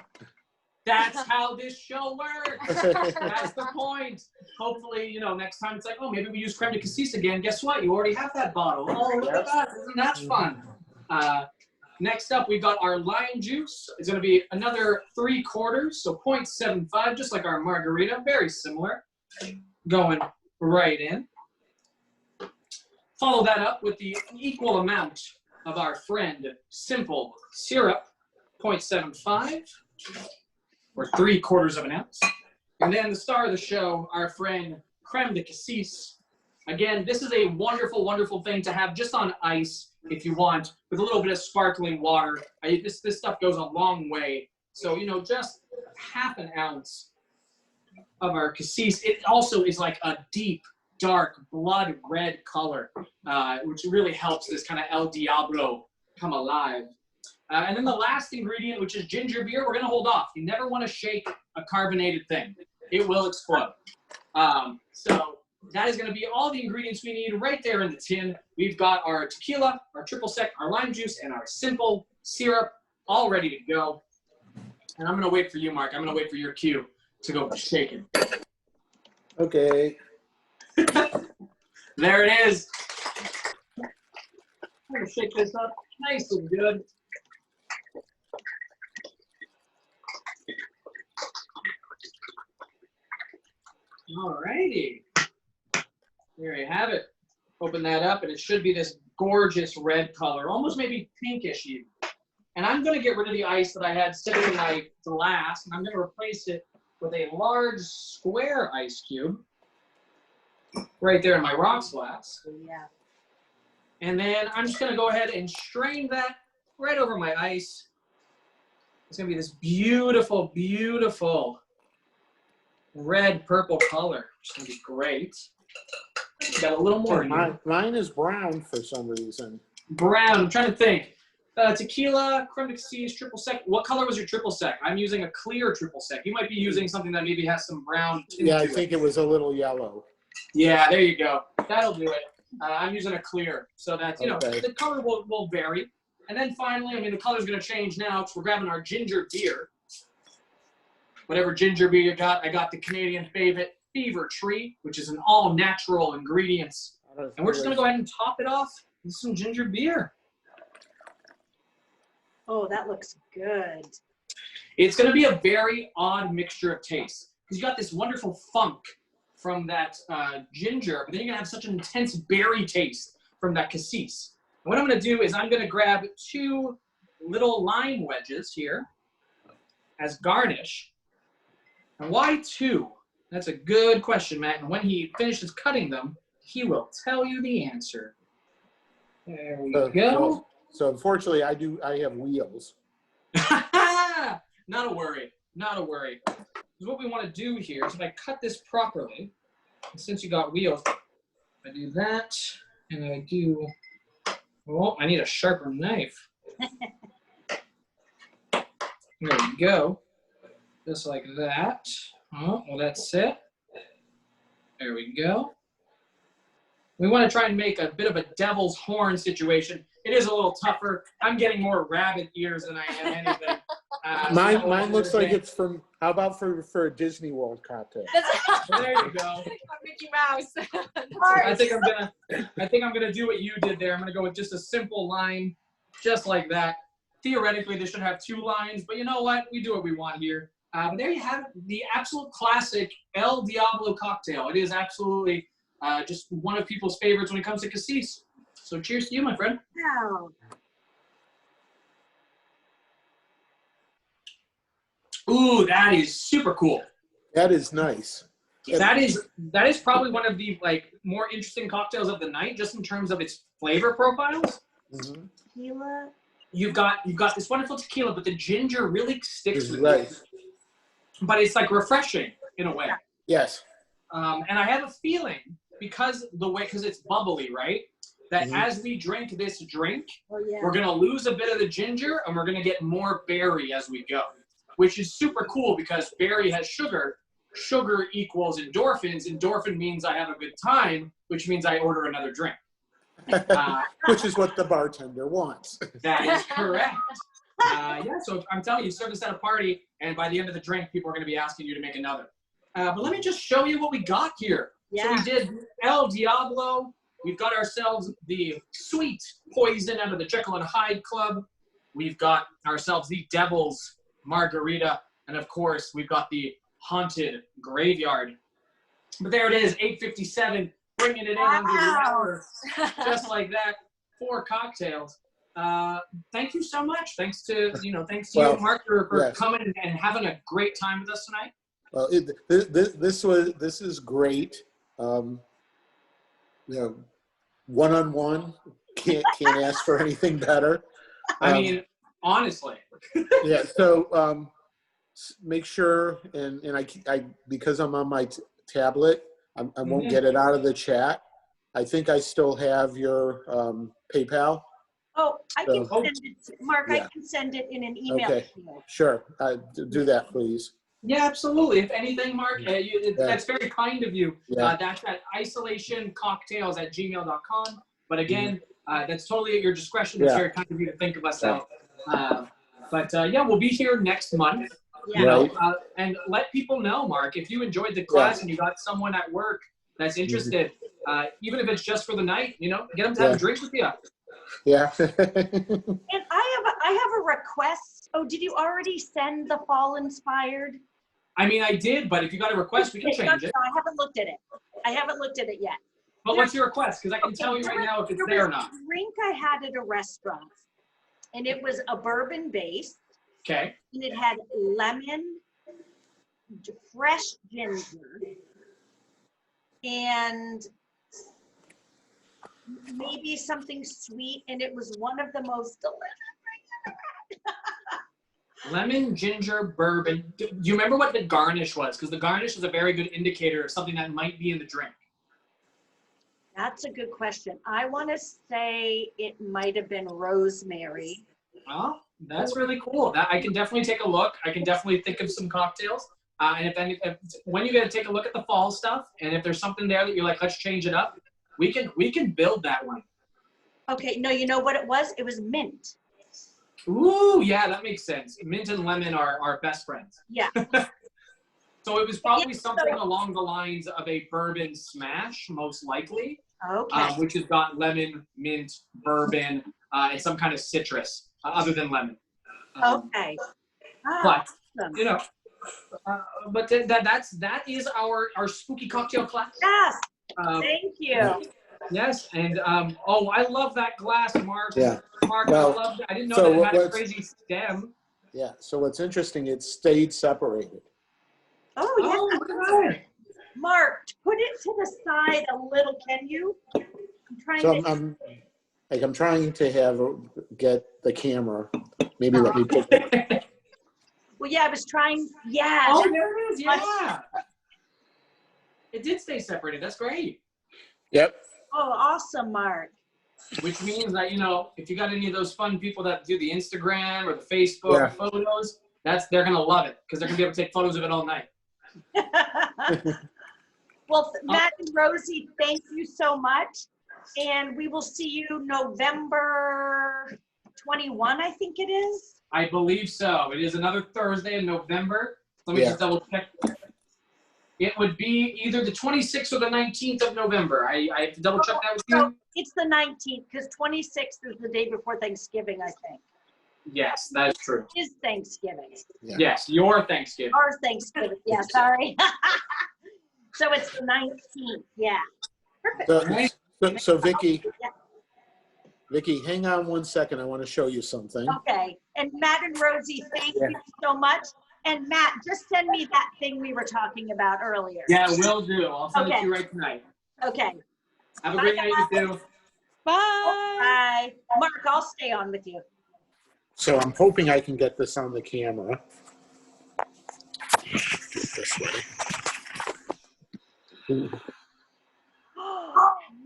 That's how this show works. That's the point. Hopefully, next time it's like, oh, maybe we use creme de cassis again. Guess what? You already have that bottle. Oh, look at that. Isn't that fun? Next up, we've got our lime juice. It's going to be another 3/4, so 0.75, just like our margarita. Very similar. Going right in. Follow that up with the equal amount of our friend simple syrup, 0.75, or 3/4 of an ounce. And then the star of the show, our friend creme de cassis. Again, this is a wonderful, wonderful thing to have just on ice if you want, with a little bit of sparkling water. This stuff goes a long way. So, just half an ounce of our cassis. It also is like a deep, dark, blood red color, which really helps this kind of El Diablo come alive. And then the last ingredient, which is ginger beer, we're going to hold off. You never want to shake a carbonated thing. It will explode. So that is going to be all the ingredients we need right there in the tin. We've got our tequila, our triple sec, our lime juice, and our simple syrup all ready to go. And I'm going to wait for you, Mark. I'm going to wait for your cue to go shaking. Okay. There it is. I'm going to shake this up nice and good. All righty. There you have it. Open that up, and it should be this gorgeous red color, almost maybe pinkish even. And I'm going to get rid of the ice that I had sitting in my glass, and I'm going to replace it with a large square ice cube right there in my rocks glass. Yeah. And then I'm just going to go ahead and strain that right over my ice. It's going to be this beautiful, beautiful red purple color. It's going to be great. Got a little more. Mine is brown for some reason. Brown. I'm trying to think. Tequila, creme de cassis, triple sec. What color was your triple sec? I'm using a clear triple sec. You might be using something that maybe has some brown tint Yeah, I to think it was a little yellow. Yeah, there you go. That'll do it. I'm using a clear, so that, Okay. the color will vary. And then finally, the color's going to change now because we're grabbing our ginger beer. Whatever ginger beer you got, I got the Canadian favorite, Fever Tree, which is an all-natural ingredients. And we're just going to go ahead and top it off with some ginger beer. Oh, that looks good. It's going to be a very odd mixture of tastes because you got this wonderful funk from that ginger, but then you're going to have such an intense berry taste from that cassis. And what I'm going to do is I'm going to grab 2 little lime wedges here as garnish. And why 2? That's a good question, Matt. And when he finishes cutting them, he will tell you the answer. There we go. So unfortunately, I have wheels. Not a worry. Not a worry. Because what we want to do here is if I cut this properly, and since you got wheels, I do that, and I do, oh, I need a sharper knife. There we go. Just like that. Oh, well, that's it. There we go. We want to try and make a bit of a devil's horn situation. It is a little tougher. I'm getting more rabbit ears than I am anything. Mine looks like it's from, how about for a Disney World cocktail? There you go. Mickey Mouse. I think I'm gonna do what you did there. I'm gonna go with just a simple line, just like that. Theoretically, this should have 2 lines, but you know what? We do what we want here. But there you have it, the absolute classic El Diablo cocktail. It is absolutely just one of people's favorites when it comes to cassis. So cheers to you, my friend. Wow. Ooh, that is super cool. That is nice. That is probably one of the like more interesting cocktails of the night, just in terms of its flavor profiles. Mm-hmm. Tequila. You've got this wonderful tequila, but the ginger really sticks with Right. it. But it's like refreshing in a way. Yes. And I have a feeling because it's bubbly, right? That Mhm. as we drink this drink, Oh, yeah. we're gonna lose a bit of the ginger and we're gonna get more berry as we go, which is super cool because berry has sugar. Sugar equals endorphins. Endorphin means I have a good time, which means I order another drink. Which is what the bartender wants. That is correct. Yeah, so I'm telling you, serve this at a party, and by the end of the drink, people are going to be asking you to make another. But let me just show you what we got here. Yeah. So we did El Diablo. We've got ourselves the sweet poison out of the Jekyll and Hyde Club. We've got ourselves the Devil's Margarita. And of course, we've got the Haunted Graveyard. But there it is, 8:57, bringing it in under the hour. Just like that, 4 cocktails. Thank you so much. Thanks to you, Mark, for yes. coming and having a great time with us tonight. Well, this is great. One-on-one, can't ask for anything better. I mean, honestly. Yeah. So make sure, and I because I'm on my tablet, I won't get it out of the chat. I think I still have your PayPal. Oh, I can So- send it, Mark, Yeah. I can send it in an email Okay. to you. Sure. Do that, please. Yeah, absolutely. If anything, Mark, that's very kind of you. Yeah. That's at isolationcocktails@gmail.com. But again, that's totally at your discretion. It's Yeah. very kind of you to think of us Yeah. out. Yeah, we'll be here next month. Yeah. You know, Right. and let people know, Mark, if you enjoyed the class and you got someone at work that's interested, even if it's just for the night, get them to have a drink with you. Yeah. And I have a request. Oh, did you already send the Fall Inspired? I mean, I did, but if you got a request, we can change it. No, I haven't looked at it. I haven't looked at it yet. But what's your request? Because I can tell you right now if it's there or not. There was a drink I had at a restaurant, and it was a bourbon base, Okay. and it had lemon, fresh ginger, and maybe something sweet, and it was one of the most delicious. Lemon, ginger, bourbon. Do you remember what the garnish was? Because the garnish is a very good indicator of something that might be in the drink. That's a good question. I want to say it might have been rosemary. Oh, that's really cool. That I can definitely take a look. I can definitely think of some cocktails. And when you get to take a look at the fall stuff, and if there's something there that you're like, let's change it up, we can build that one. Okay, no, you know what it was? It was mint. Ooh, yeah, that makes sense. Mint and lemon are best friends. Yeah. So it was probably Yeah, something along the lines of a bourbon smash, most likely, Okay. which has got lemon, mint, bourbon, and some kind of citrus other than lemon. Okay. But Awesome. that is our spooky cocktail class. Yes. Um, Thank you. Yes, and I love that glass, Mark. Yeah. Mark, Well, I love that. I didn't know so that it had a what's- crazy stem. Yeah. So what's interesting, it stayed separated. Oh, yeah. Oh, look at that. Mark, put it to the side a little, can you? I'm trying So to. I'm trying to get the camera. Maybe let me put. Well, yeah, I was trying. Yeah. Oh, there it is. Yeah. It did stay separated. That's great. Yep. Oh, awesome, Mark. Which means that, if you got any of those fun people that do the Instagram or the Facebook photos, they're going to love it because they're going to be able to take photos of it all night. Well, Matt and Rosie, thank you so much. And we will see you November 21, I think it is. I believe so. It is another Thursday in November. Let me just double check. It would be either the 26th or the 19th of November. I have to double check that with So you. it's the 19th because 26th is the day before Thanksgiving, I think. Yes, that is true. It is Thanksgiving. Yeah. Yes, your Thanksgiving. Our Thanksgiving. Yeah, sorry. So it's the 19th. Yeah. Perfect. So Vicky, hang on one second. I want to show you something. Okay. And Matt and Rosie, thank you so much. And Matt, just send me that thing we were talking about earlier. Yeah, will do. I'll send it Okay. to you right tonight. Okay. Have a Bye, great night, you guys. two. Bye. Bye. Mark, I'll stay on with you. So I'm hoping I can get this on the camera. Do it this way.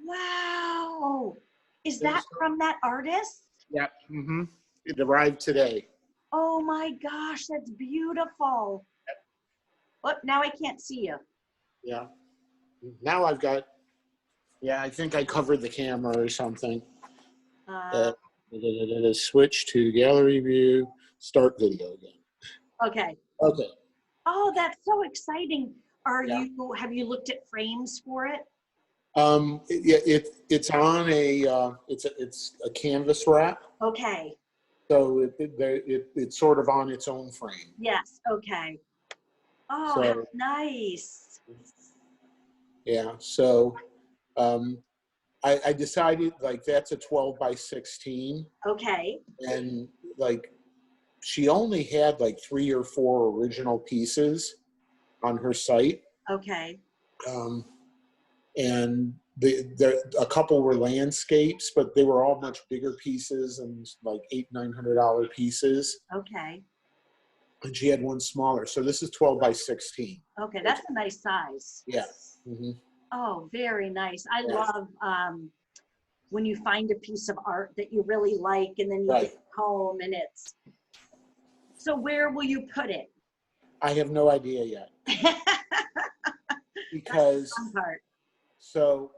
Wow. Is that from that artist? Yeah. Mm-hmm. It arrived today. Oh my gosh, that's beautiful. Oh, now I can't see you. Yeah. Now I've got, yeah, I think I covered the camera or something. Switch to gallery view, start video again. Okay. Okay. Oh, that's so exciting. Yeah. Have you looked at frames for it? It's on a it's a canvas wrap, Okay. so it's sort of on its own frame. Yes. Okay. Oh, So, how nice. yeah. So I decided like that's a 12 by 16, Okay. and like she only had like 3 or 4 original pieces on her site. Okay. And a couple were landscapes, but they were all much bigger pieces and like $800-900 pieces. Okay. And she had one smaller. So this is 12 by 16. Okay. That's a nice size. Yeah. Mm-hmm. Oh, very nice. I Yeah. love when you find a piece of art that you really like and then you Right. get it home and it's. So where will you put it? I have no idea yet. Because, Fun part. so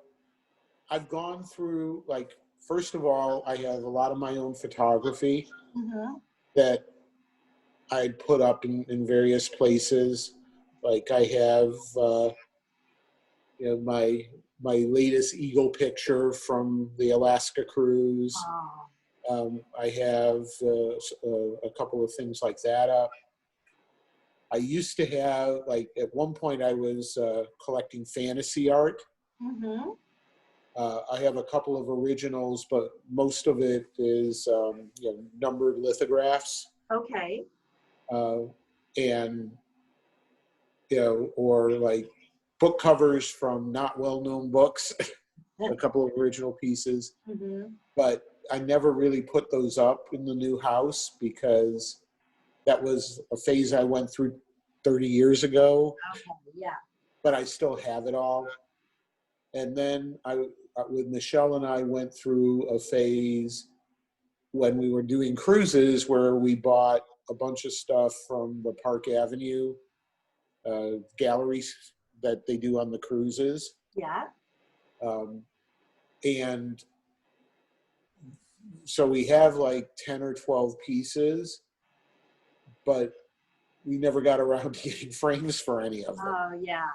I've gone through, like, first of all, I have a lot of my own photography Mm-hmm. that I put up in various places. Like I have, my latest eagle picture from the Alaska cruise. Oh. I have a couple of things like that up. I used to have, like, at one point I was collecting fantasy art. Mm-hmm. I have a couple of originals, but most of it is numbered lithographs. Okay. And, or like book covers from not well-known books, a couple of original pieces. Mm-hmm. But I never really put those up in the new house because that was a phase I went through 30 years ago. Okay. Yeah. But I still have it all. And then with Michelle and I went through a phase when we were doing cruises where we bought a bunch of stuff from the Park Avenue galleries that they do on the cruises. Yeah. And so we have like 10 or 12 pieces, but we never got around to getting frames for any of them. Oh yeah.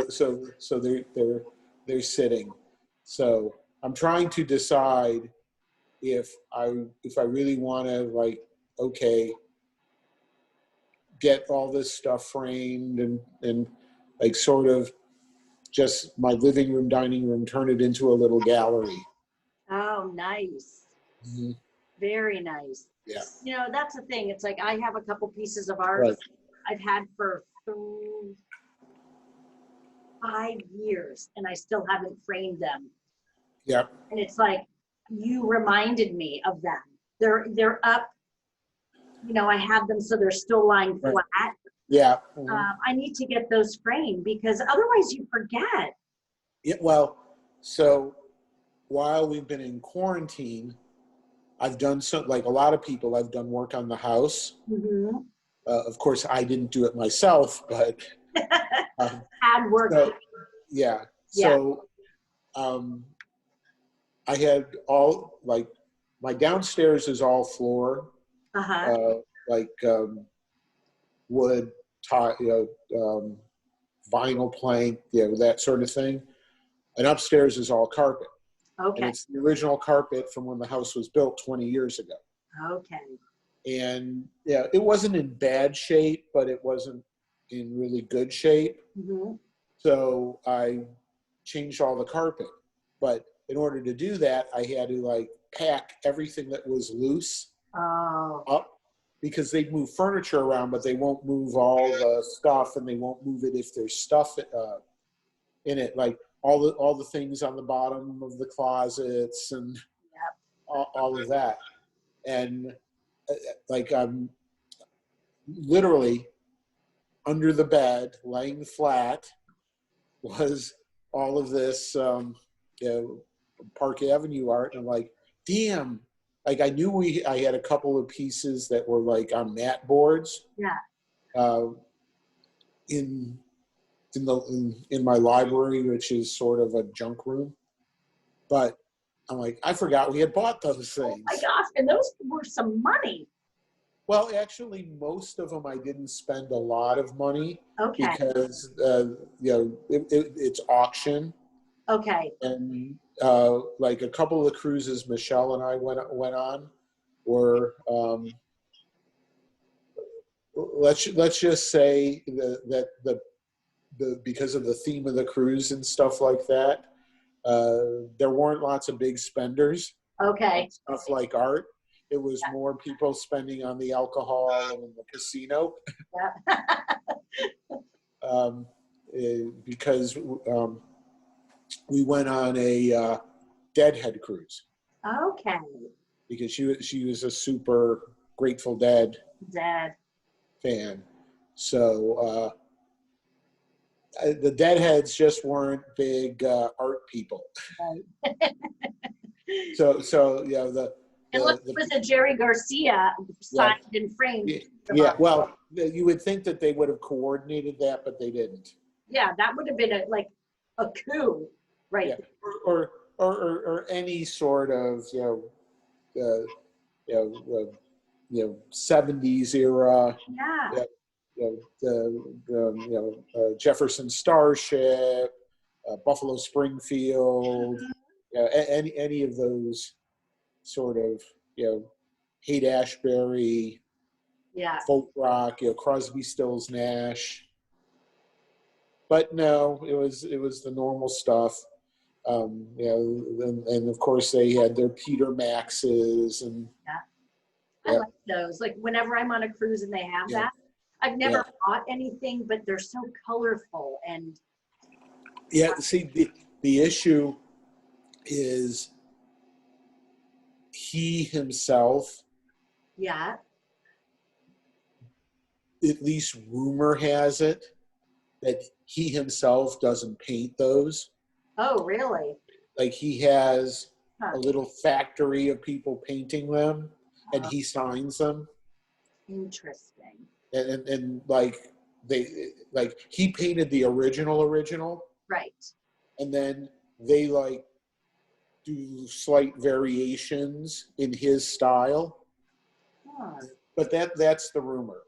So they're sitting. So I'm trying to decide if I really want to, like, okay, get all this stuff framed and like sort of just my living room, dining room, turn it into a little gallery. Oh, nice. Mm-hmm. Very nice. Yeah. That's the thing. It's like I have a couple pieces of art Right. I've had for 5 years and I still haven't framed them. Yeah. And it's like, you reminded me of them. They're up, I have them so they're still lying Right. flat. Yeah. Mm-hmm. I need to get those framed because otherwise you forget. Yeah. Well, so while we've been in quarantine, I've done like a lot of people, I've done work on the house. Mm-hmm. Of course, I didn't do it myself, but Had work. so, yeah. So I had all, like, my downstairs is all floor, like wood, vinyl plank, that sort of thing. And upstairs is all carpet. Okay. And it's the original carpet from when the house was built 20 years ago. Okay. And yeah, it wasn't in bad shape, but it wasn't in really good shape. Mm-hmm. So I changed all the carpet. But in order to do that, I had to, like, pack everything that was loose up. because they move furniture around, but they won't move all the stuff, and they won't move it if there's stuff in it, like all the things on the bottom of the closets and all of that. And like I'm literally under the bed, laying flat, was all of this Park Avenue art, and I'm like, damn. Like I knew I had a couple of pieces that were like on mat boards. Yeah. In my library, which is sort of a junk room. But I'm like, I forgot we had bought those things. Oh my gosh, and those were some money. Well, actually, most of them I didn't spend a lot of money Okay. because it's auction. Okay. And like a couple of the cruises Michelle and I went on were let's just say that the because of the theme of the cruise and stuff like that, there weren't lots of big spenders. Okay. Stuff like art. It was more people spending on the alcohol and in the casino. Yeah. Because we went on a Deadhead cruise. Okay. Because she was a super Grateful Dead fan. So the Deadheads just weren't big art people. Right. So you know Unless it was a Jerry Garcia signed and framed. Yeah, well, you would think that they would have coordinated that, but they didn't. Yeah, that would have been a coup, right? Yeah. Or any sort of 70s era. Yeah. Jefferson Starship, Buffalo Springfield, any of those sort of Haight Ashbury, Yeah. folk rock, Crosby, Stills, Nash. But no, it was the normal stuff. And of course they had their Peter Maxes and. I like those. Like whenever I'm on a cruise and they have that, I've never bought anything, but they're so colorful and. Yeah, see, the issue is he himself. Yeah. At least rumor has it that he himself doesn't paint those. Oh, really? Like he has a little factory of people painting them, and he signs them. Interesting. And like he painted the original. Right. And then they like do slight variations in his style. Huh. But that's the rumor.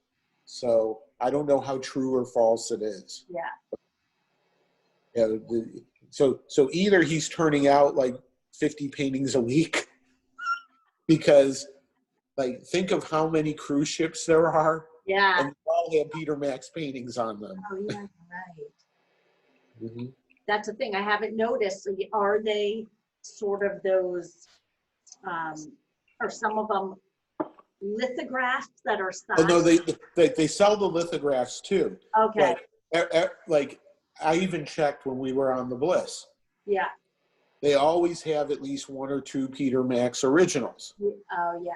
So I don't know how true or false it is. Yeah. So either he's turning out like 50 paintings a week, because like think of how many cruise ships there are. Yeah. And they all have Peter Max paintings on them. Oh yeah, right. Mm-hmm. That's the thing I haven't noticed. Are they sort of those, are some of them lithographs that are signed? Oh, no, they sell the lithographs too. Okay. But, like I even checked when we were on the Bliss. Yeah. They always have at least one or two Peter Max originals. Oh yeah.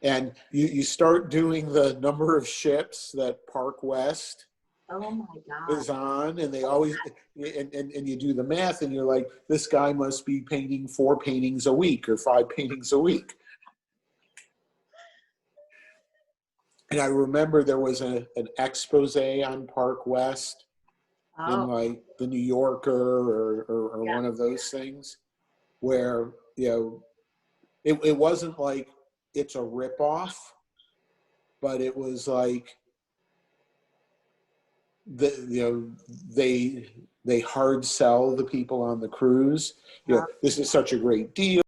And you start doing the number of ships that Park West Oh my God. is on, and they always and you do the math, and you're like, this guy must be painting 4 paintings a week or 5 paintings a week. And I remember there was an expose on Park West in like the New Yorker or one of those things, where it wasn't like it's a ripoff, but it was like they hard sell the people on the cruise. This is such a great deal.